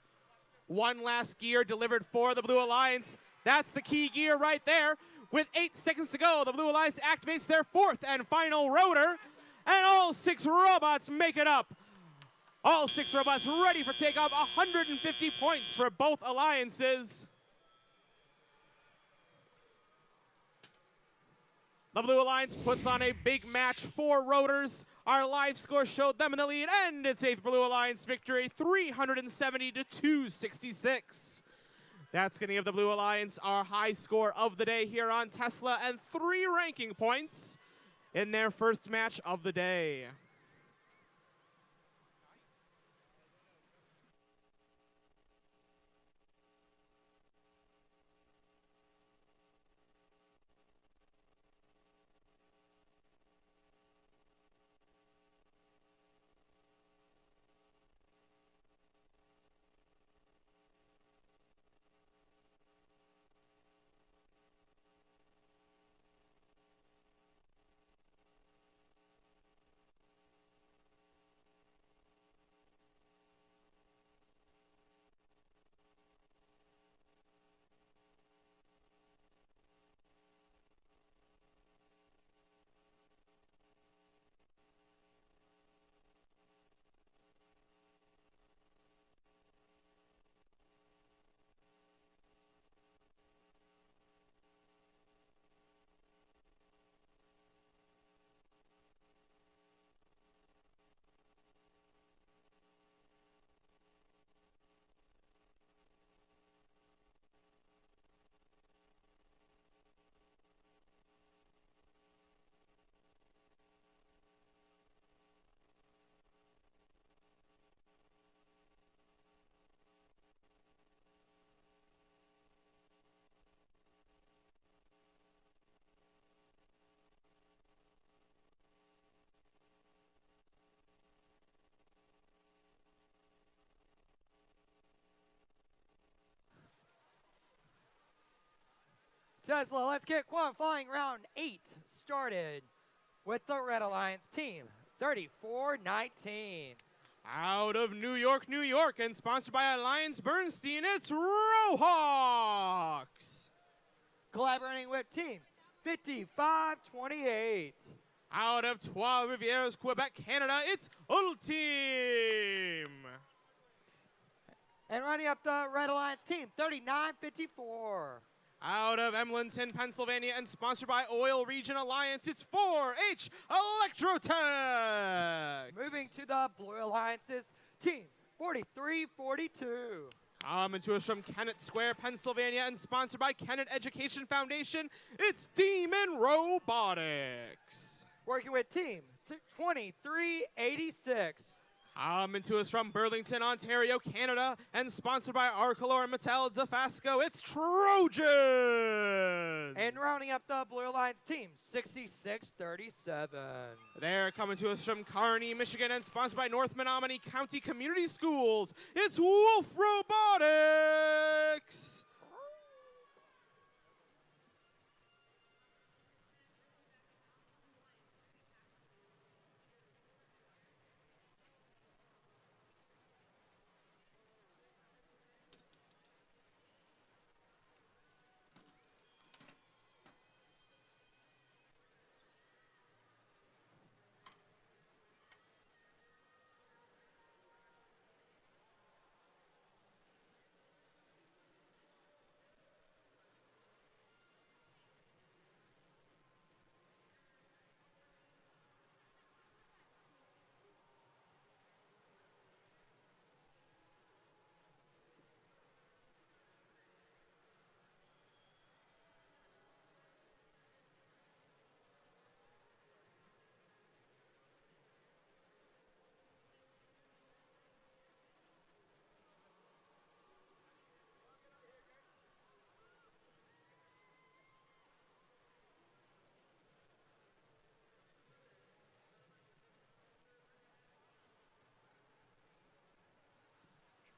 1 last gear delivered for the Blue Alliance. That's the key gear right there. With 8 seconds to go, the Blue Alliance activates their 4th and final rotor, and all 6 robots make it up. All 6 robots ready for takeoff, 150 points for both alliances. The Blue Alliance puts on a big match, 4 rotors. Our live score showed them in the lead, and it's a Blue Alliance victory, 370 to 266. That's going to give the Blue Alliance our high score of the day here on Tesla and 3 ranking points in their first match of the day. Tesla, let's get qualifying round 8 started with the Red Alliance team, 34-19. Out of New York, New York, and sponsored by Alliance Bernstein, it's Rohawks. Collaborating with Team 55-28. Out of Trois Rivières, Quebec, Canada, it's Ultime. And running up the Red Alliance team, 39-54. Out of Emlenton, Pennsylvania, and sponsored by Oil Region Alliance, it's 4H Electrotech. Moving to the Blue Alliance's team, 43-42. Coming to us from Kennett Square, Pennsylvania, and sponsored by Kennett Education Foundation, it's Demon Robotics. Working with team 23-86. Coming to us from Burlington, Ontario, Canada, and sponsored by Arcelor Metal Dofasco, it's Trojans. And rounding up the Blue Alliance team, 66-37. They're coming to us from Kearney, Michigan, and sponsored by North Menominee County Community Schools, it's Wolf Robotics.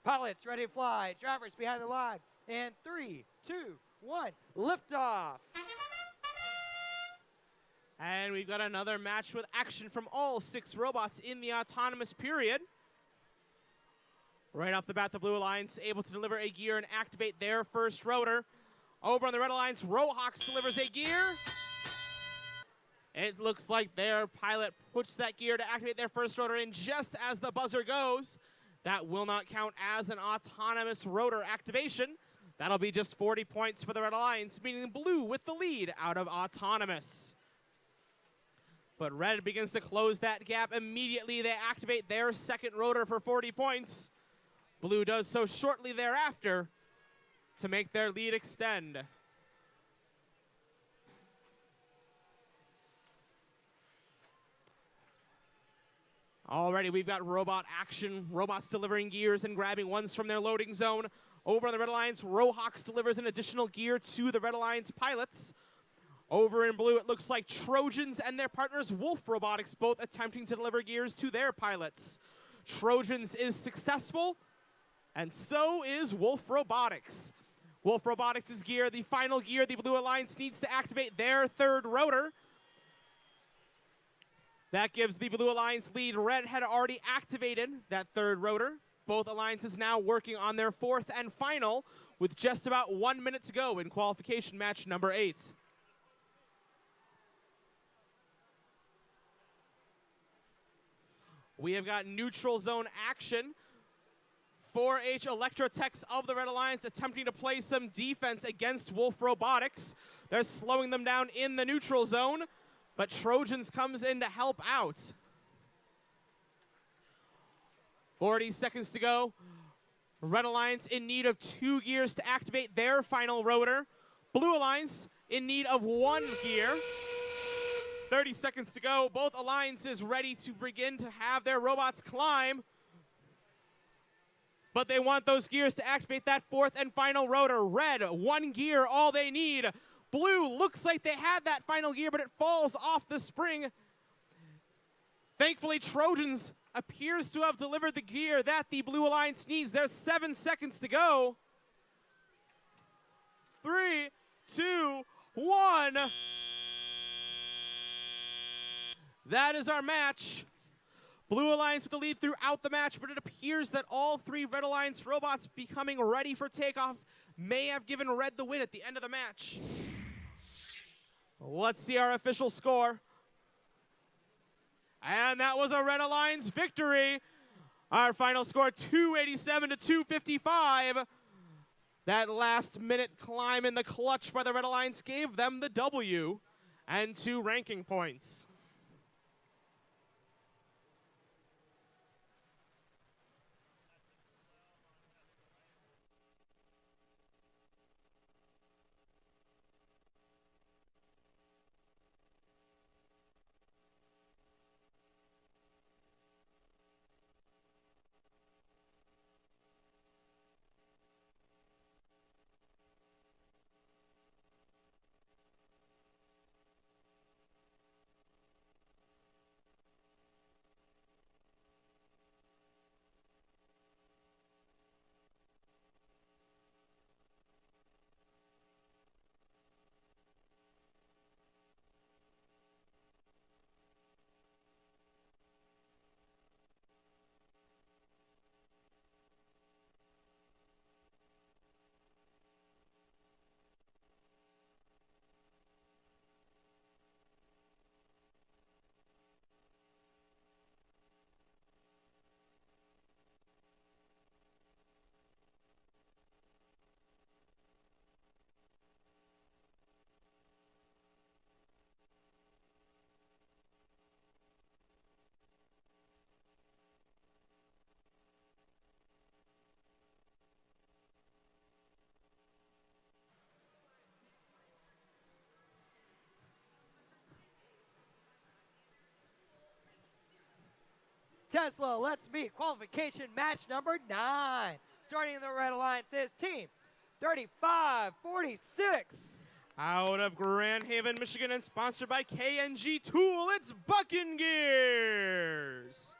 Pilots ready to fly. Drivers behind the line. And 3, 2, 1, liftoff. And we've got another match with action from all 6 robots in the autonomous period. Right off the bat, the Blue Alliance able to deliver a gear and activate their first rotor. Over on the Red Alliance, Rohawks delivers a gear. It looks like their pilot puts that gear to activate their first rotor in just as the buzzer goes. That will not count as an autonomous rotor activation. That'll be just 40 points for the Red Alliance, meaning Blue with the lead out of autonomous. But Red begins to close that gap immediately. They activate their second rotor for 40 points. Blue does so shortly thereafter to make their lead extend. Already we've got robot action, robots delivering gears and grabbing ones from their loading zone. Over on the Red Alliance, Rohawks delivers an additional gear to the Red Alliance pilots. Over in Blue, it looks like Trojans and their partners Wolf Robotics both attempting to deliver gears to their pilots. Trojans is successful, and so is Wolf Robotics. Wolf Robotics' gear, the final gear the Blue Alliance needs to activate their third rotor. That gives the Blue Alliance lead. Red had already activated that third rotor. Both alliances now working on their fourth and final with just about 1 minute to go in qualification match number 8. We have got neutral zone action. 4H Electrotechs of the Red Alliance attempting to play some defense against Wolf Robotics. They're slowing them down in the neutral zone, but Trojans comes in to help out. 40 seconds to go. Red Alliance in need of 2 gears to activate their final rotor. Blue Alliance in need of 1 gear. 30 seconds to go. Both alliances ready to begin to have their robots climb. But they want those gears to activate that fourth and final rotor. Red, 1 gear, all they need. Blue looks like they had that final gear, but it falls off the spring. Thankfully, Trojans appears to have delivered the gear that the Blue Alliance needs. There's 7 seconds to go. 3, 2, 1. That is our match. Blue Alliance with the lead throughout the match, but it appears that all 3 Red Alliance robots becoming ready for takeoff may have given Red the win at the end of the match. Let's see our official score. And that was a Red Alliance victory. Our final score, 287 to 255. That last minute climb in the clutch by the Red Alliance gave them the W and 2 ranking points. Tesla, let's meet qualification match number 9. Starting in the Red Alliance is Team 3546. Out of Grand Haven, Michigan, and sponsored by KNG Tool, it's Bucking Gears.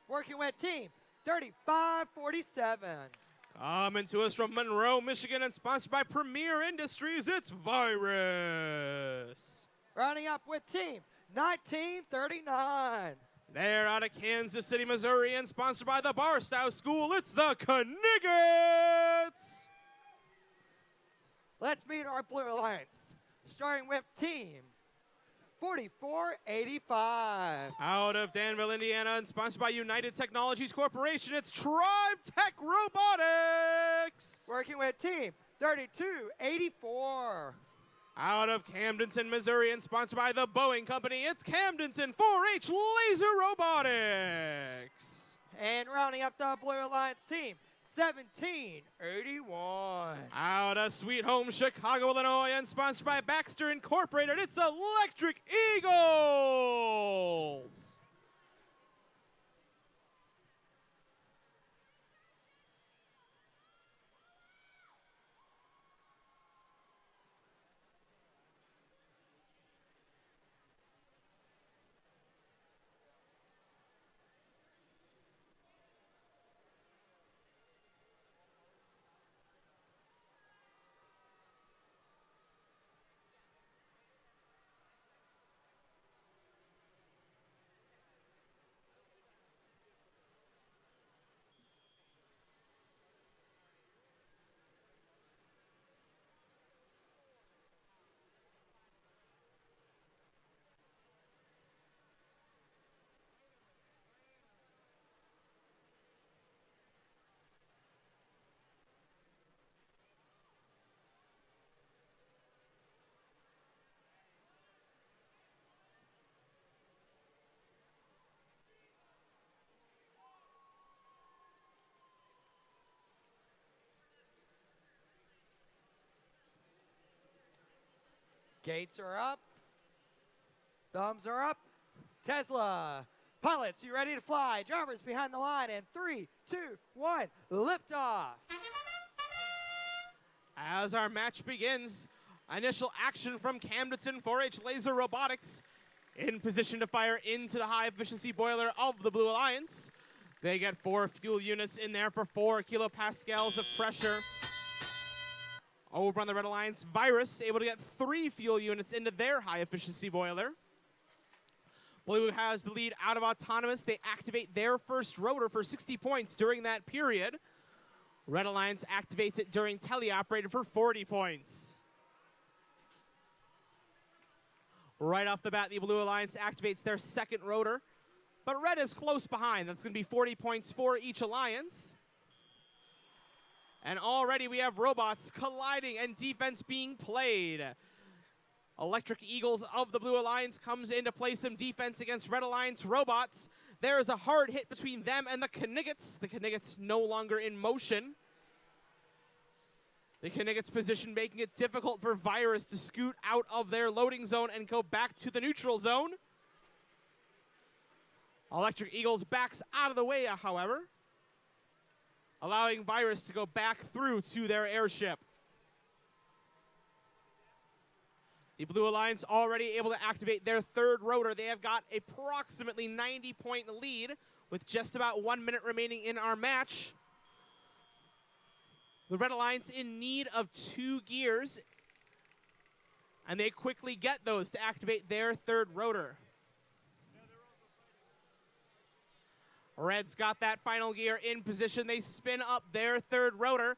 Working with Team 3547. Coming to us from Monroe, Michigan, and sponsored by Premier Industries, it's Virus. Rounding up with Team 1939. They're out of Kansas City, Missouri, and sponsored by the Barstow School, it's the Kniggets. Let's meet our Blue Alliance, starting with Team 4485. Out of Danville, Indiana, and sponsored by United Technologies Corporation, it's Tribe Tech Robotics. Working with Team 3284. Out of Camdenton, Missouri, and sponsored by the Boeing Company, it's Camdenton 4H Laser Robotics. And rounding up the Blue Alliance team, 1781. Out of Sweet Home, Chicago, Illinois, and sponsored by Baxter Incorporated, it's Electric Eagles. Gates are up. Thumbs are up. Tesla. Pilots, you ready to fly? Drivers behind the line in 3, 2, 1, liftoff. As our match begins, initial action from Camdenton 4H Laser Robotics in position to fire into the high-efficiency boiler of the Blue Alliance. They get 4 fuel units in there for 4 kilopascals of pressure. Over on the Red Alliance, Virus able to get 3 fuel units into their high-efficiency boiler. Blue has the lead out of Autonomous. They activate their first rotor for 60 points during that period. Red Alliance activates it during teleoperated for 40 points. Right off the bat, the Blue Alliance activates their second rotor, but Red is close behind. That's going to be 40 points for each alliance. And already we have robots colliding and defense being played. Electric Eagles of the Blue Alliance comes in to play some defense against Red Alliance robots. There is a hard hit between them and the Kniggets. The Kniggets no longer in motion. The Kniggets position making it difficult for Virus to scoot out of their loading zone and go back to the neutral zone. Electric Eagles backs out of the way, however, allowing Virus to go back through to their airship. The Blue Alliance already able to activate their third rotor. They have got approximately 90-point lead with just about 1 minute remaining in our match. The Red Alliance in need of 2 gears, and they quickly get those to activate their third rotor. Red's got that final gear in position. They spin up their third rotor.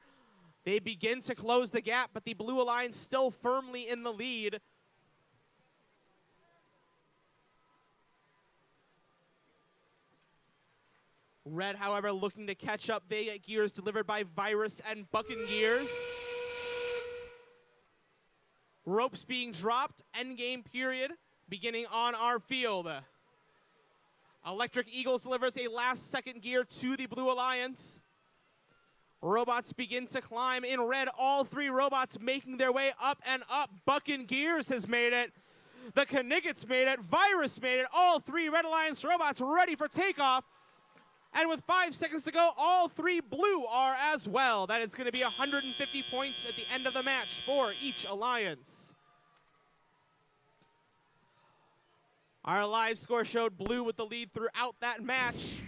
They begin to close the gap, but the Blue Alliance still firmly in the lead. Red, however, looking to catch up. They get gears delivered by Virus and Bucking Gears. Ropes being dropped. Endgame period beginning on our field. Electric Eagles delivers a last-second gear to the Blue Alliance. Robots begin to climb in red. All 3 robots making their way up and up. Bucking Gears has made it. The Kniggets made it. Virus made it. All 3 Red Alliance robots ready for takeoff. And with 5 seconds to go, all 3 blue are as well. That is going to be 150 points at the end of the match for each alliance. Our live score showed blue with the lead throughout that match.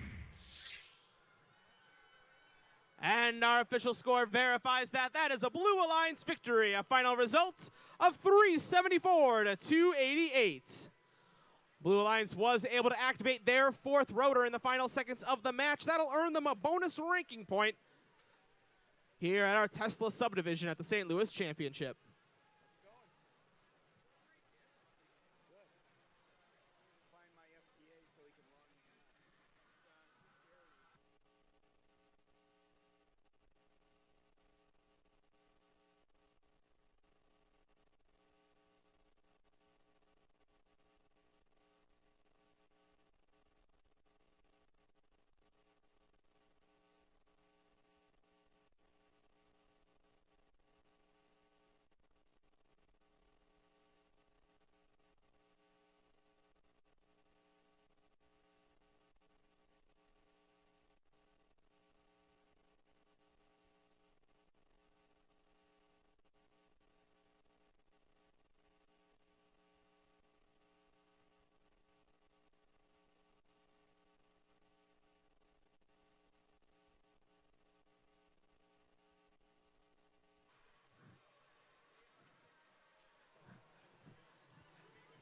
And our official score verifies that. That is a Blue Alliance victory. A final result of 374 to 288. Blue Alliance was able to activate their 4th rotor in the final seconds of the match. That'll earn them a bonus ranking point here at our Tesla subdivision at the St. Louis Championship.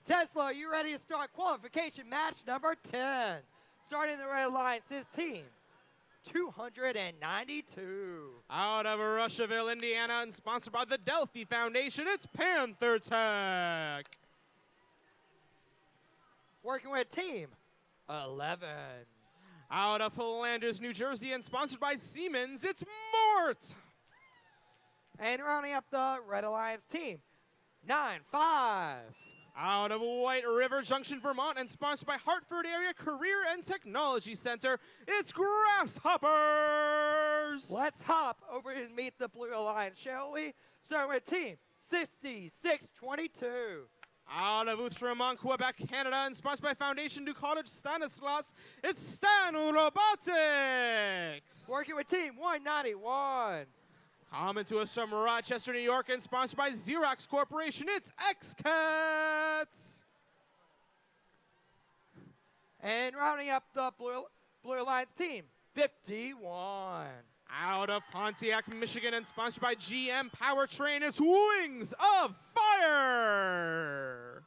Tesla, are you ready to start qualification match number 10? Starting the Red Alliance is team 292. Out of Russiaville, Indiana, and sponsored by the Delphi Foundation, it's Panther Tech. Working with team 11. Out of Flanders, New Jersey, and sponsored by Siemens, it's Mort. And rounding up the Red Alliance team 95. Out of White River Junction, Vermont, and sponsored by Hartford Area Career and Technology Center, it's Grasshoppers! Let's hop over and meet the Blue Alliance, shall we? Starting with team 6622. Out of Outremont, Quebec, Canada, and sponsored by Foundation du College Stanislas, it's Stan Robotics! Working with team 191. Coming to us from Rochester, New York, and sponsored by Xerox Corporation, it's X-Cats! And rounding up the Blue Alliance team, 51. Out of Pontiac, Michigan, and sponsored by GM Powertrain, it's Wings of Fire!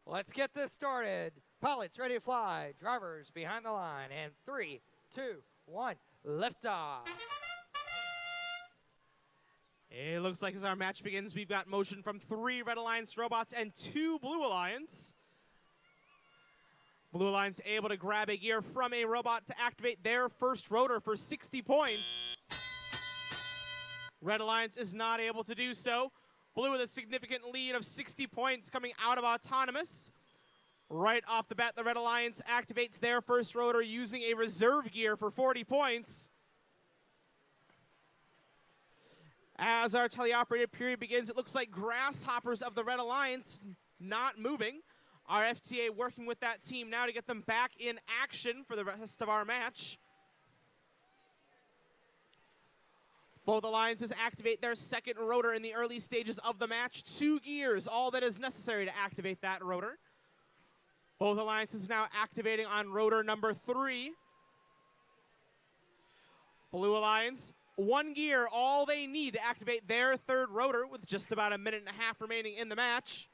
Let's get this started. Pilots ready to fly. Drivers behind the line. And 3, 2, 1, liftoff. It looks like as our match begins, we've got motion from 3 Red Alliance robots and 2 Blue Alliance. Blue Alliance able to grab a gear from a robot to activate their first rotor for 60 points. Red Alliance is not able to do so. Blue with a significant lead of 60 points coming out of Autonomous. Right off the bat, the Red Alliance activates their first rotor using a reserve gear for 40 points. As our teleoperated period begins, it looks like Grasshoppers of the Red Alliance not moving. Our FTA working with that team now to get them back in action for the rest of our match. Both alliances activate their second rotor in the early stages of the match. 2 gears, all that is necessary to activate that rotor. Both alliances now activating on rotor number 3. Blue Alliance, 1 gear, all they need to activate their third rotor with just about a minute and a half remaining in the match.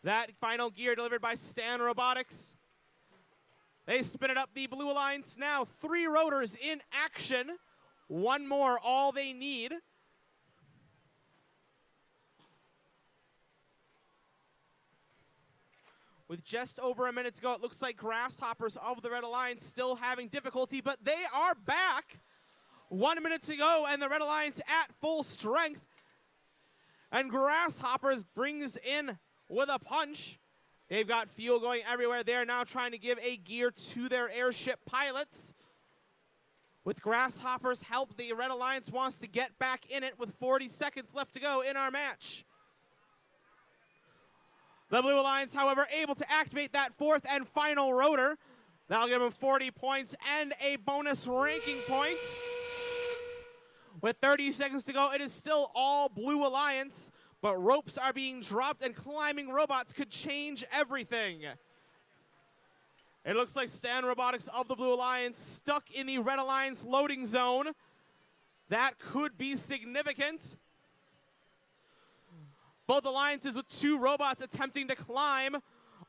That final gear delivered by Stan Robotics. They spin it up, the Blue Alliance now 3 rotors in action. 1 more, all they need. With just over a minute to go, it looks like Grasshoppers of the Red Alliance still having difficulty, but they are back. 1 minute to go, and the Red Alliance at full strength. And Grasshoppers brings in with a punch. They've got fuel going everywhere. They're now trying to give a gear to their airship pilots. With Grasshoppers' help, the Red Alliance wants to get back in it with 40 seconds left to go in our match. The Blue Alliance, however, able to activate that 4th and final rotor. That'll give them 40 points and a bonus ranking point. With 30 seconds to go, it is still all Blue Alliance. But ropes are being dropped and climbing robots could change everything. It looks like Stan Robotics of the Blue Alliance stuck in the Red Alliance loading zone. That could be significant. Both alliances with 2 robots attempting to climb.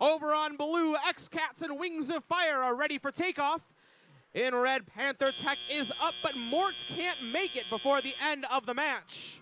Over on Blue, X-Cats and Wings of Fire are ready for takeoff. In red, Panther Tech is up, but Mort can't make it before the end of the match.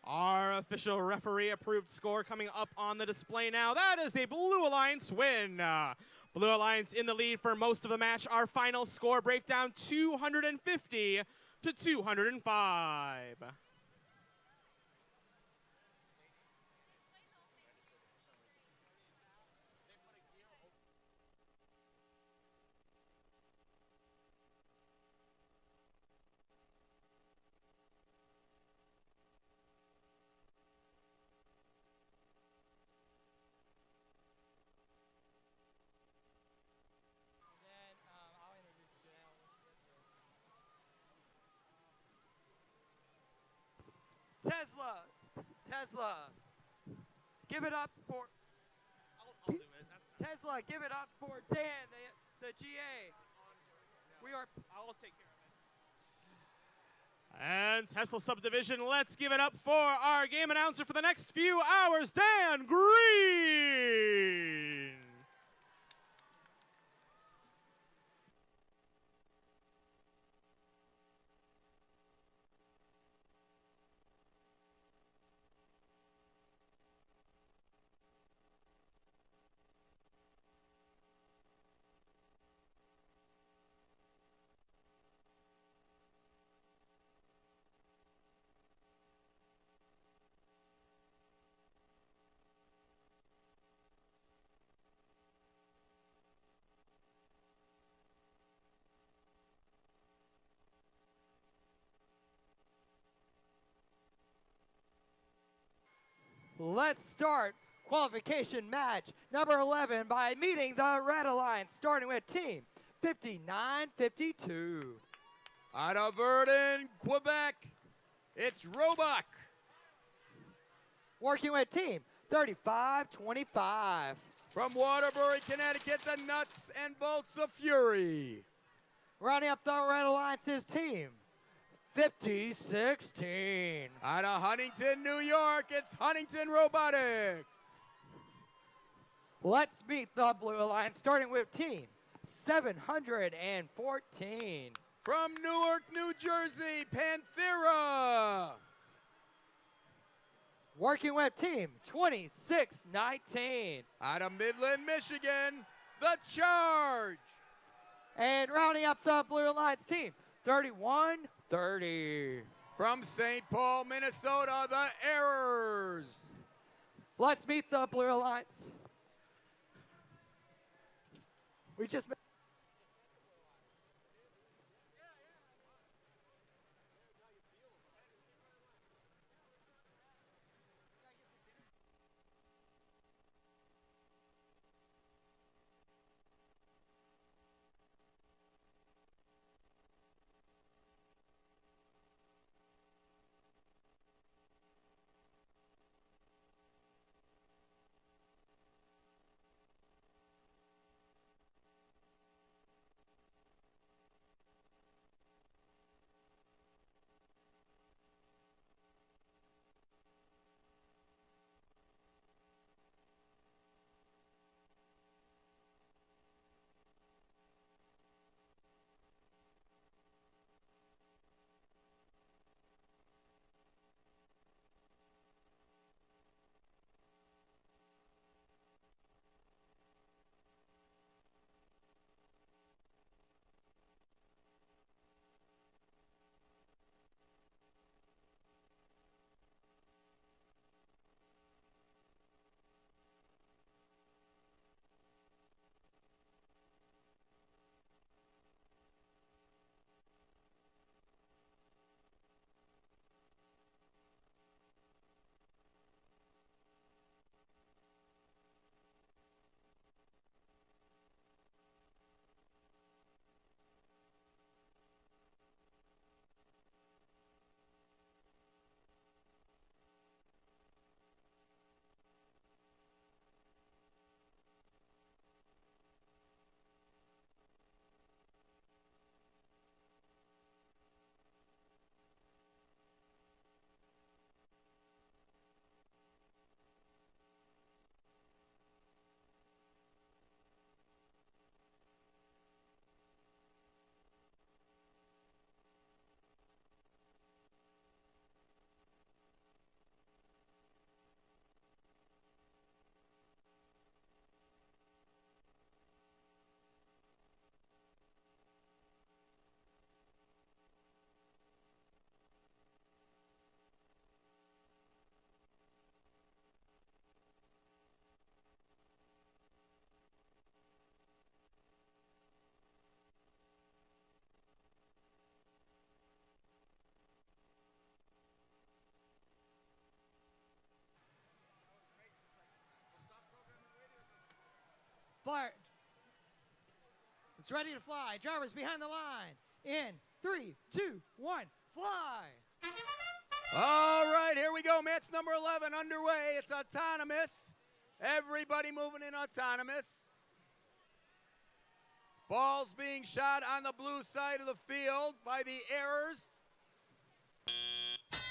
Our official referee approved score coming up on the display now. That is a Blue Alliance win. Blue Alliance in the lead for most of the match. Our final score breakdown 250 to 205. Tesla, give it up for I'll do it. Tesla. Give it up for Dan, the GA. I'll take care of it. And Tesla Subdivision, let's give it up for our game announcer for the next few hours, Dan Green. let's start qualification match number 11 by meeting the Red Alliance, starting with team 5952. Out of Verdun, Quebec, it's Roebuck. Working with team 3525. From Waterbury, Connecticut, the Nuts and Bolts of Fury. Rounding up the Red Alliance's team 5016. Out of Huntington, New York, it's Huntington Robotics. Let's meet the Blue Alliance, starting with team 714. From Newark, New Jersey, Panthera. Working with team 2619. Out of Midland, Michigan, the Charge. And rounding up the Blue Alliance team 3130. From St. Paul, Minnesota, the Errors. Let's meet the Blue Alliance. We just met. Flyer. It's ready to fly. Drivers behind the line. In 3, 2, 1, fly. All right, here we go. Match number 11 underway. It's autonomous. Everybody moving in autonomous. Balls being shot on the blue side of the field by the Errors.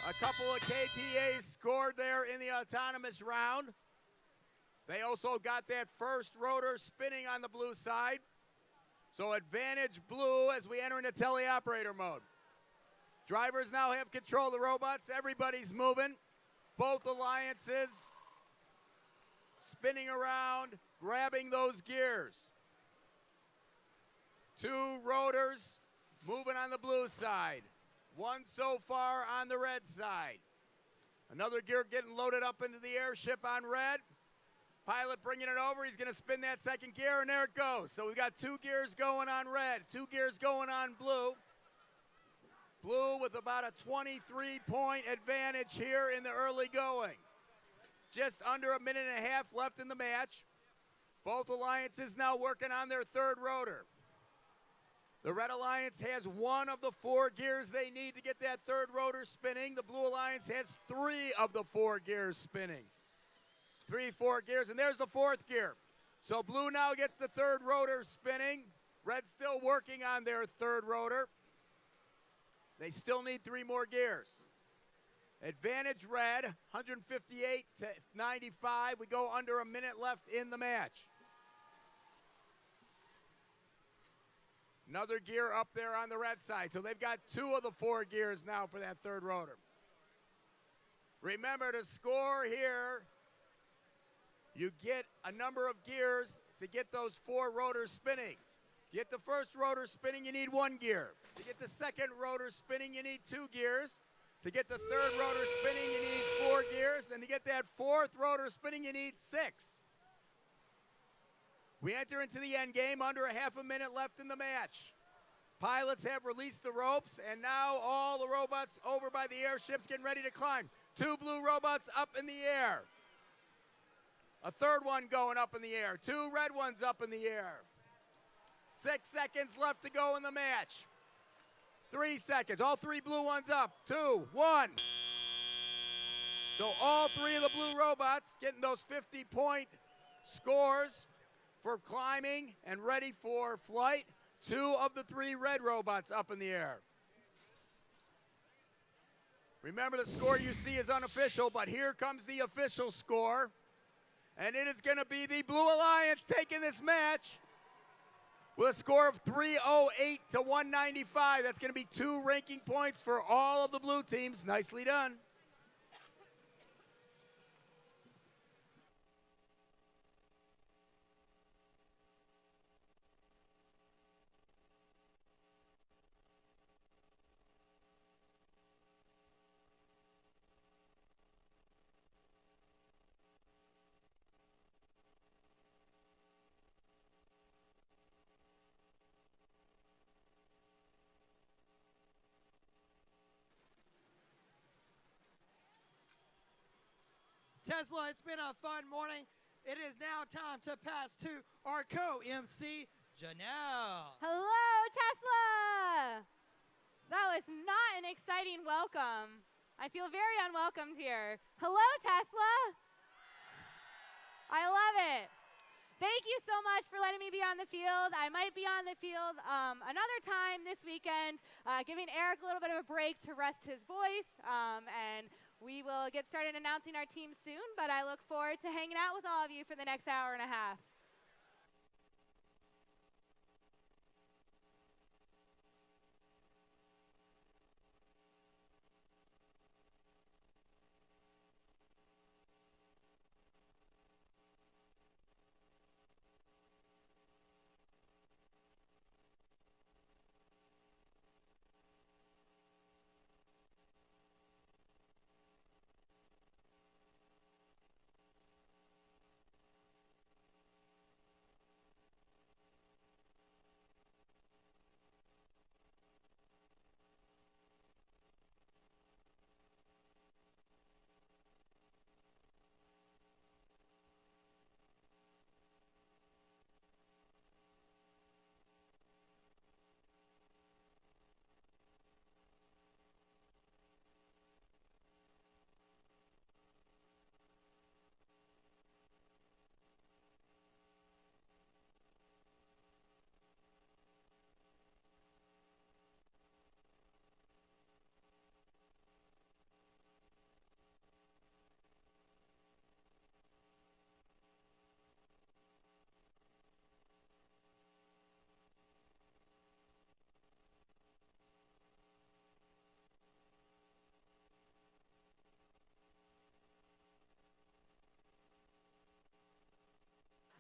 A couple of KPAs scored there in the autonomous round. They also got that first rotor spinning on the blue side. So advantage blue as we enter into teleoperator mode. Drivers now have control of the robots. Everybody's moving. Both alliances spinning around, grabbing those gears. Two rotors moving on the blue side. One so far on the red side. Another gear getting loaded up into the airship on red. Pilot bringing it over. He's going to spin that second gear, and there it goes. So we've got 2 gears going on red, 2 gears going on blue. Blue with about a 23-point advantage here in the early going. just under a minute and a half left in the match. Both alliances now working on their third rotor. The Red Alliance has one of the 4 gears they need to get that third rotor spinning. The Blue Alliance has 3 of the 4 gears spinning. 3, 4 gears, and there's the 4th gear. So Blue now gets the third rotor spinning. Red's still working on their third rotor. They still need 3 more gears. Advantage Red, 158 to 95. We go under a minute left in the match. Another gear up there on the red side. So they've got 2 of the 4 gears now for that third rotor. Remember, to score here, you get a number of gears to get those 4 rotors spinning. To get the first rotor spinning, you need 1 gear. To get the second rotor spinning, you need 2 gears. To get the third rotor spinning, you need 4 gears. And to get that 4th rotor spinning, you need 6. We enter into the end game, under a half a minute left in the match. Pilots have released the ropes, and now all the robots over by the airships getting ready to climb. 2 blue robots up in the air. A third one going up in the air. 2 red ones up in the air. 6 seconds left to go in the match. 3 seconds. All 3 blue ones up. 2, 1. So all 3 of the blue robots getting those 50-point scores for climbing and ready for flight. 2 of the 3 red robots up in the air. Remember, the score you see is unofficial, but here comes the official score. And it is going to be the Blue Alliance taking this match with a score of 308 to 195. That's going to be 2 ranking points for all of the blue teams. Nicely done. Tesla, it's been a fun morning. It is now time to pass to our co-MC, Janelle. Hello, Tesla! That was not an exciting welcome. I feel very unwelcomed here. Hello, Tesla! I love it. Thank you so much for letting me be on the field. I might be on the field another time this weekend, giving Eric a little bit of a break to rest his voice, and we will get started announcing our team soon, but I look forward to hanging out with all of you for the next hour and a half.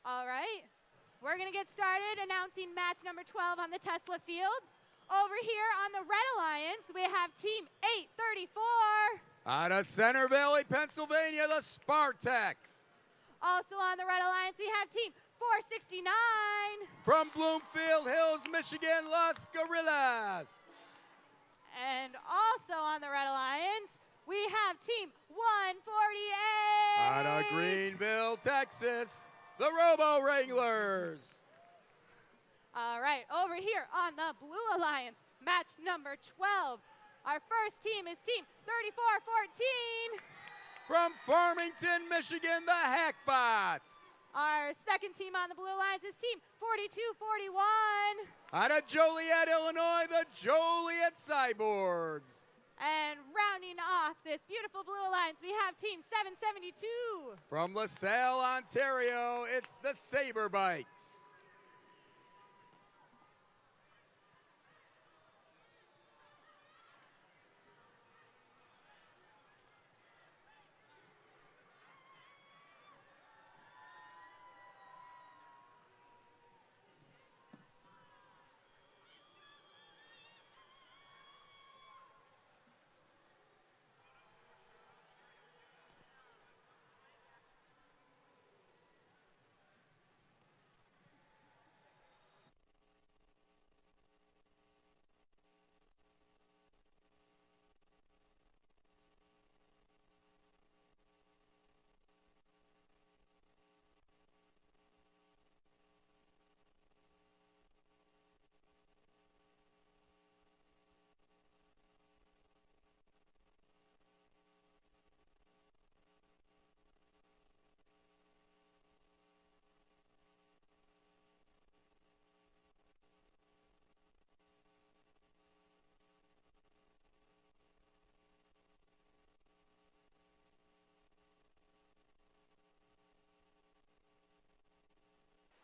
All right, we're going to get started announcing match number 12 on the Tesla field. Over here on the Red Alliance, we have Team 834. Out of Center Valley, Pennsylvania, the Spartaks. Also on the Red Alliance, we have Team 469. From Bloomfield Hills, Michigan, Las Gorillas. And also on the Red Alliance, we have Team 148. Out of Greenville, Texas, the Robo Wranglers. All right, over here on the Blue Alliance, match number 12. Our first team is team 3414. From Farmington, Michigan, the Hackbots. Our second team on the Blue Alliance is team 4241. Out of Joliet, Illinois, the Joliet Cyborgs. And rounding off this beautiful Blue Alliance, we have team 772. From LaSalle, Ontario, it's the Saber Bites.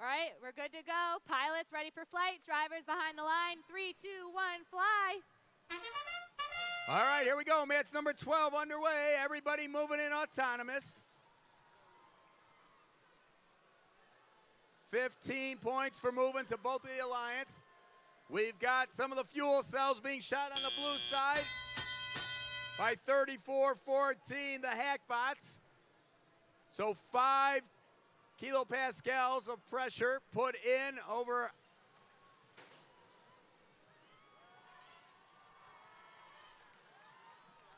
All right, we're good to go. Pilots ready for flight. Drivers behind the line. 3, 2, 1, fly. All right, here we go. Match number 12 underway. Everybody moving in autonomous. 15 points for moving to both of the Alliance. We've got some of the fuel cells being shot on the blue side by 3414, the Hackbots. So 5 kilopascals of pressure put in over.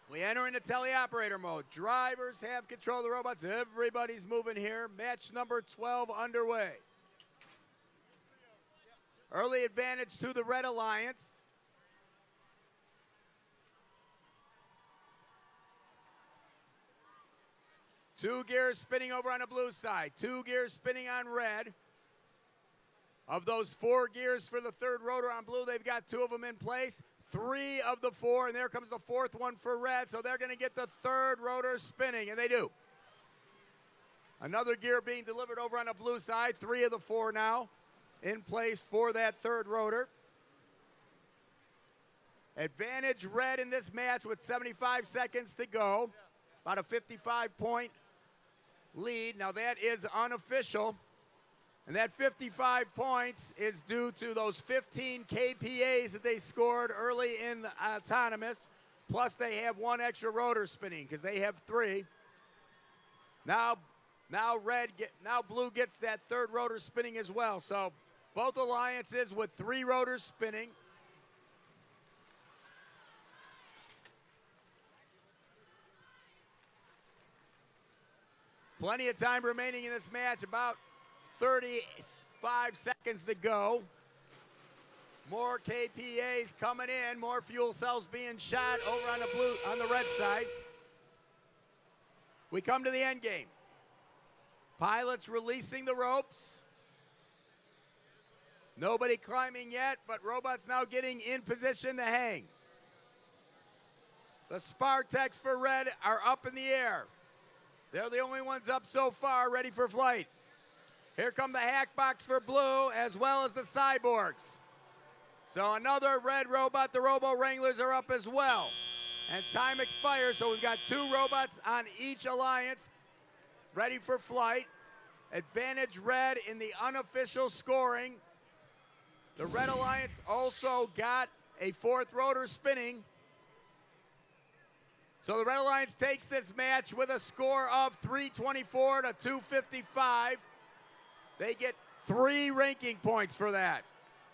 We enter into teleoperator mode. Drivers have control of the robots. Everybody's moving here. Match number 12 underway. Early advantage to the Red Alliance. Two gears spinning over on the blue side. 2 gears spinning on red. Of those 4 gears for the third rotor on blue, they've got 2 of them in place. 3 of the 4, and there comes the 4th one for red. So they're going to get the third rotor spinning, and they do. Another gear being delivered over on the blue side. 3 of the 4 now in place for that third rotor. Advantage red in this match with 75 seconds to go. About a 55-point lead. Now that is unofficial. And that 55 points is due to those 15 KPAs that they scored early in autonomous. Plus they have 1 extra rotor spinning because they have 3. Now blue gets that third rotor spinning as well. So both alliances with 3 rotors spinning. Plenty of time remaining in this match, about 35 seconds to go. More KPAs coming in, more fuel cells being shot over on the red side. We come to the end game. Pilots releasing the ropes. Nobody climbing yet, but robots now getting in position to hang. The Spartex for red are up in the air. They're the only ones up so far, ready for flight. Here come the Hackbots for blue, as well as the Cyborgs. So another red robot, the Robo Wranglers are up as well. And time expires, so we've got 2 robots on each alliance, ready for flight. Advantage red in the unofficial scoring. The Red Alliance also got a 4th rotor spinning. So the Red Alliance takes this match with a score of 324 to 255. They get 3 ranking points for that.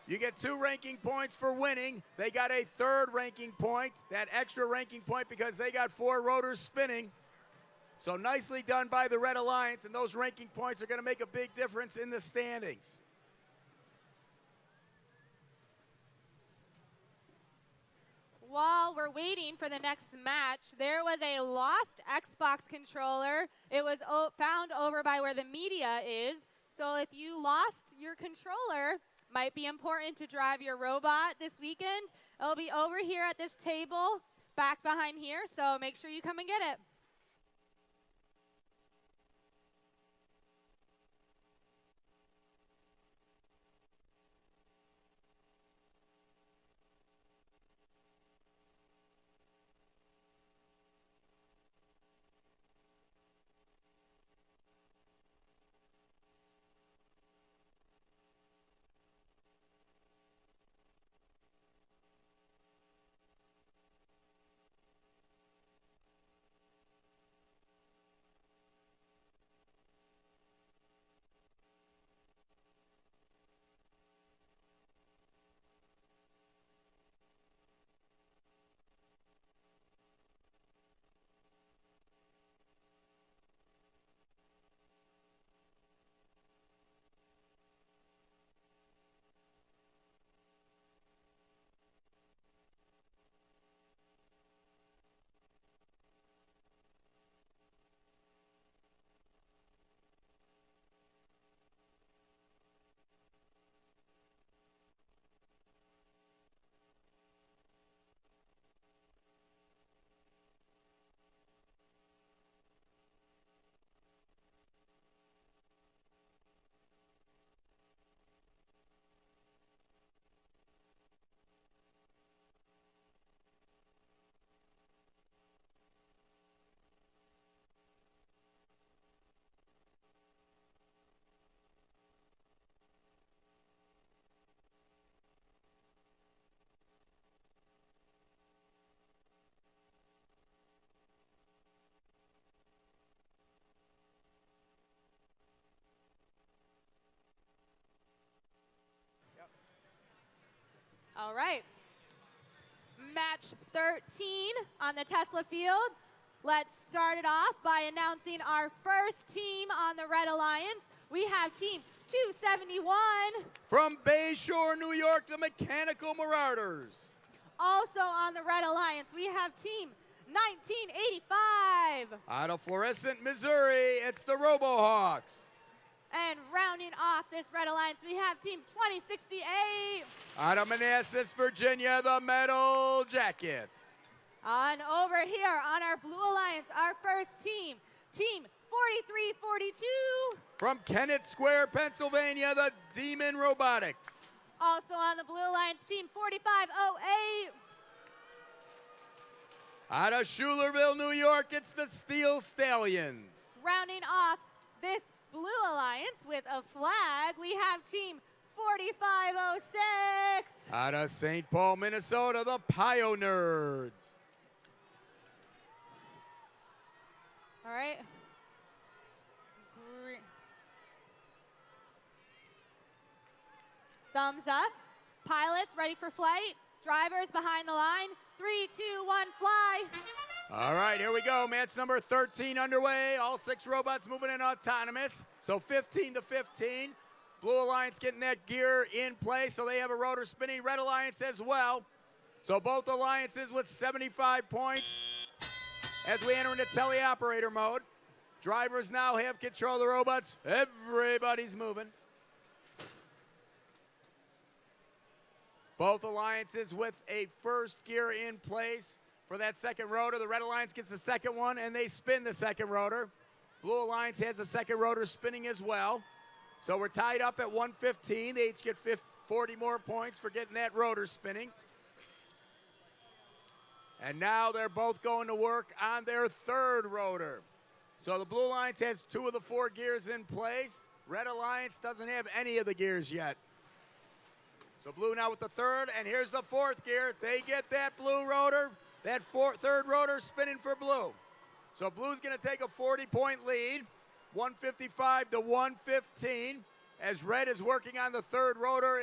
You get 2 ranking points for winning. They got a 3rd ranking point, that extra ranking point because they got 4 rotors spinning. So nicely done by the Red Alliance, and those ranking points are going to make a big difference in the standings. While we're waiting for the next match, there was a lost Xbox controller. It was found over by where the media is. So if you lost your controller, might be important to drive your robot this weekend. It'll be over here at this table, back behind here, so make sure you come and get it. All right. Match 13 on the Tesla field. Let's start it off by announcing our first team on the Red Alliance. We have team 271. From Bayshore, New York, the Mechanical Marauders. Also on the Red Alliance, we have team 1985. Out of Florissant, Missouri, it's the RoboHawks. And rounding off this Red Alliance, we have team 2068. Out of Manassas, Virginia, the Metal Jackets. On over here on our Blue Alliance, our first team, team 4342. From Kennett Square, Pennsylvania, the Demon Robotics. Also on the Blue Alliance, team 4508. Out of Schulerville, New York, it's the Steel Stallions. Rounding off this Blue Alliance with a flag, we have team 4506. Out of St. Paul, Minnesota, the Pioneers. All right. Thumbs up. Pilots ready for flight. Drivers behind the line. 3, 2, 1, fly. All right, here we go. Match number 13 underway. All 6 robots moving in autonomous. So 15 to 15. Blue Alliance getting that gear in place, so they have a rotor spinning. Red Alliance as well. So both alliances with 75 points as we enter into teleoperator mode. Drivers now have control of the robots. Everybody's moving. Both alliances with a first gear in place for that second rotor. The Red Alliance gets the second one, and they spin the second rotor. Blue Alliance has the second rotor spinning as well. So we're tied up at 115. They each get 40 more points for getting that rotor spinning. And now they're both going to work on their third rotor. So the Blue Alliance has 2 of the 4 gears in place. Red Alliance doesn't have any of the gears yet. So Blue now with the third, and here's the fourth gear. They get that blue rotor, that third rotor spinning for Blue. So Blue's going to take a 40-point lead, 155 to 115, as Red is working on the third rotor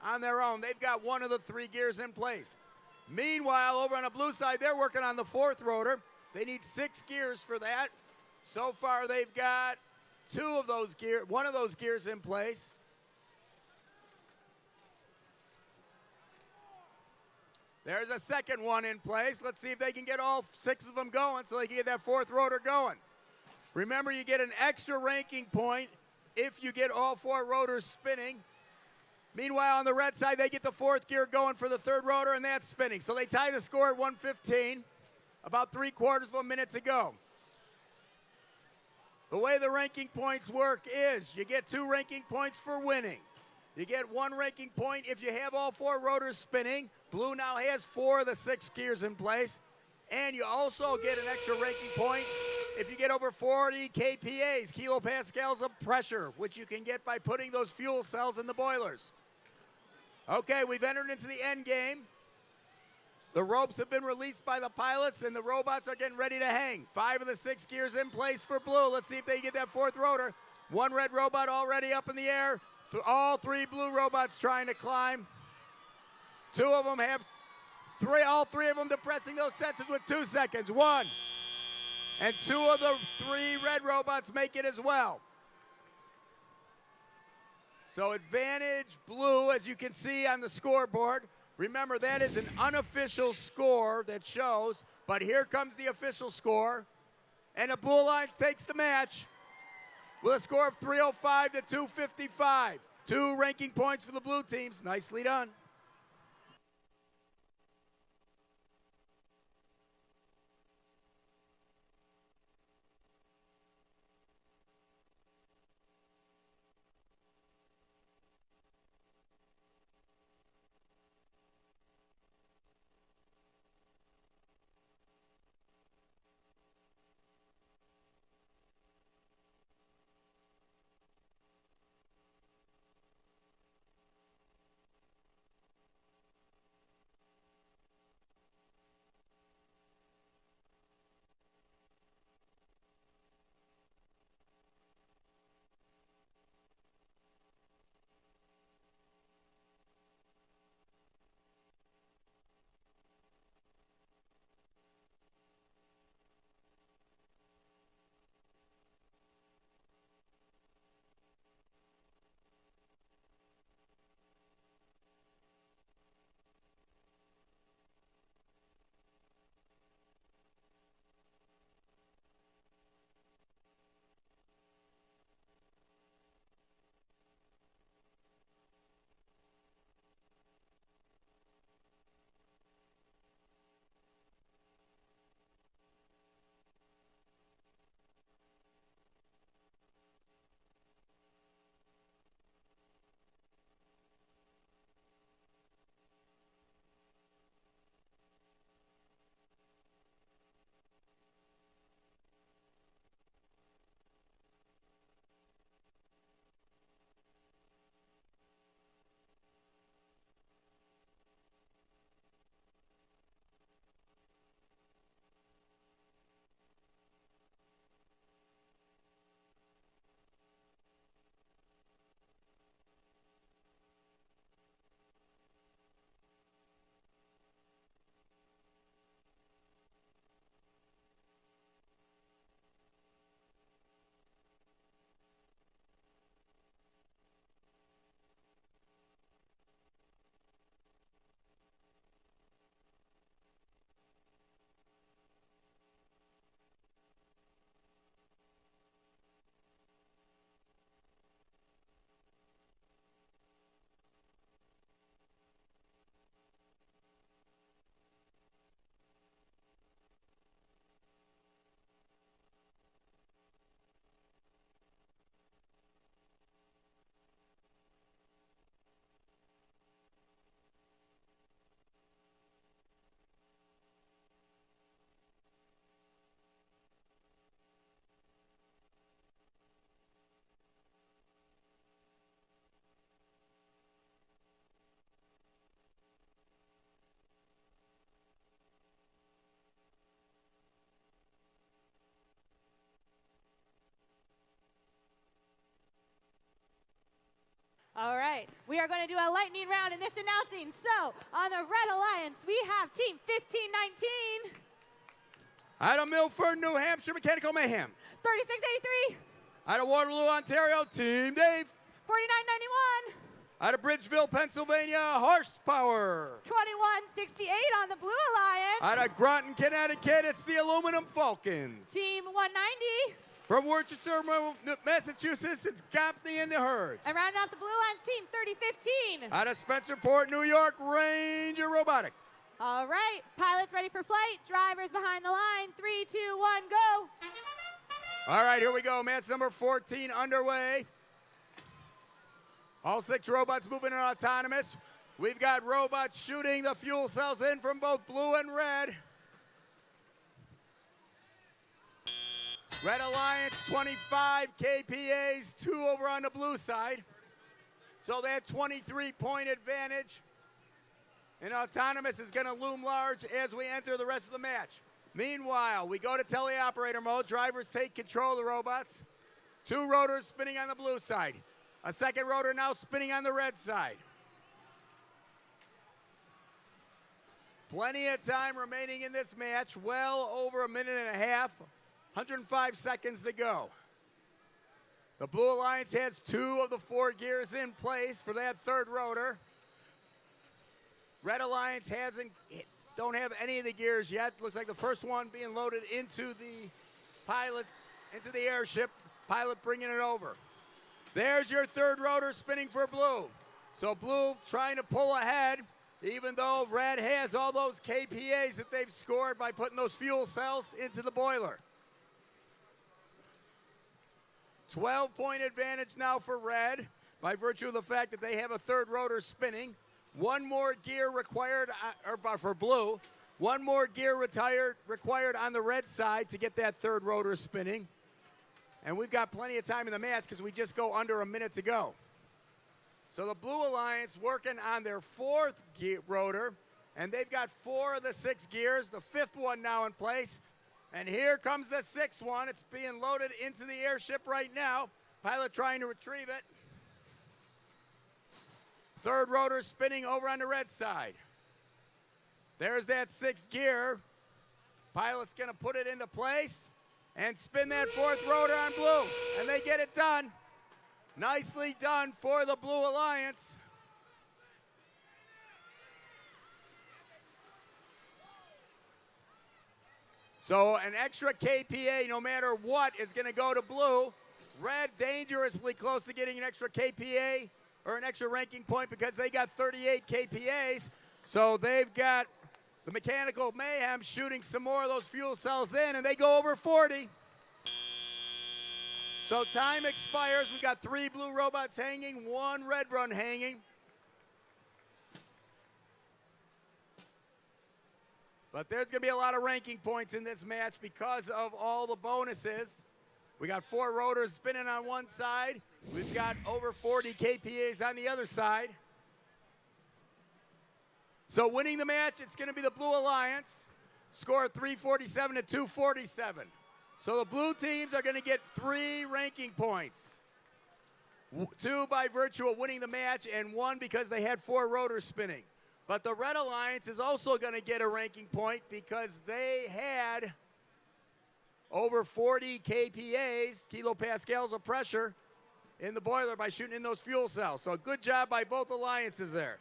on their own. They've got 1 of the 3 gears in place. Meanwhile, over on the Blue side, they're working on the fourth rotor. They need 6 gears for that. So far, they've got one of those gears in place. There's a second one in place. Let's see if they can get all 6 of them going so they can get that 4th rotor going. Remember, you get an extra ranking point if you get all 4 rotors spinning. Meanwhile, on the red side, they get the 4th gear going for the 3rd rotor, and that's spinning. So they tie the score at 1:15, about 3/4 of a minute to go. The way the ranking points work is you get 2 ranking points for winning. You get 1 ranking point if you have all 4 rotors spinning. Blue now has 4 of the 6 gears in place. And you also get an extra ranking point if you get over 40 kPAs, kilopascals of pressure, which you can get by putting those fuel cells in the boilers. Okay, we've entered into the end game. The ropes have been released by the pilots, and the robots are getting ready to hang. 5 of the 6 gears in place for Blue. Let's see if they get that 4th rotor. 1 red robot already up in the air. All 3 blue robots trying to climb. 2 of them have all 3 of them depressing those sensors with 2 seconds. 1. And 2 of the 3 red robots make it as well. So advantage Blue, as you can see on the scoreboard. Remember, that is an unofficial score that shows, but here comes the official score. And the Blue Alliance takes the match with a score of 305 to 255. 2 ranking points for the blue teams. Nicely done. All right, we are going to do a lightning round in this announcing. So, on the Red Alliance, we have Team 1519. Out of Milford, New Hampshire, Mechanical Mayhem. 3683, Out of Waterloo, Ontario, Team Dave. 4991, Out of Bridgeville, Pennsylvania, Horsepower. 2168 on the Blue Alliance. Out of Groton, Connecticut, it's the Aluminum Falcons. Team 190. From Worcester, Massachusetts, it's Gampney and the Herds. And rounding off the Blue Alliance, Team 3015. Out of Spencerport, New York, Ranger Robotics. All right, pilots ready for flight. Drivers behind the line. 3, 2, 1, go. All right, here we go. Match number 14 underway. All 6 robots moving in autonomous. We've got robots shooting the fuel cells in from both blue and red. Red Alliance, 25 KPAs, 2 over on the blue side. So that 23-point advantage in autonomous is going to loom large as we enter the rest of the match. Meanwhile, we go to teleoperator mode. Drivers take control of the robots. 2 rotors spinning on the blue side. A second rotor now spinning on the red side. Plenty of time remaining in this match, well over a minute and a half, 105 seconds to go. The Blue Alliance has 2 of the 4 gears in place for that 3rd rotor. Red Alliance don't have any of the gears yet. Looks like the first one being loaded into the into the airship. Pilot bringing it over. There's your 3rd rotor spinning for blue. So blue trying to pull ahead, even though red has all those KPAs that they've scored by putting those fuel cells into the boiler. 12-point advantage now for red by virtue of the fact that they have a 3rd rotor spinning. 1 more gear required for blue. 1 more gear required on the red side to get that 3rd rotor spinning. And we've got plenty of time in the match because we just go under a minute to go. So the Blue Alliance working on their 4th rotor, and they've got 4 of the 6 gears, the 5th one now in place. And here comes the 6th one. It's being loaded into the airship right now. Pilot trying to retrieve it. 3rd rotor spinning over on the red side. There's that 6th gear. Pilot's going to put it into place and spin that 4th rotor on blue. And they get it done. Nicely done for the Blue Alliance. So an extra KPA, no matter what, is going to go to blue. Red dangerously close to getting an extra KPA or an extra ranking point because they got 38 KPAs. So they've got the Mechanical Mayhem shooting some more of those fuel cells in, and they go over 40. So time expires. We've got 3 blue robots hanging, 1 red run hanging. But there's going to be a lot of ranking points in this match because of all the bonuses. We got 4 rotors spinning on one side. We've got over 40 KPAs on the other side. So winning the match, it's going to be the Blue Alliance. Score 347 to 247. So the blue teams are going to get 3 ranking points. 2 by virtue of winning the match and 1 because they had 4 rotors spinning. But the Red Alliance is also going to get a ranking point because they had over 40 KPAs, kilopascals of pressure, in the boiler by shooting in those fuel cells. So good job by both alliances there.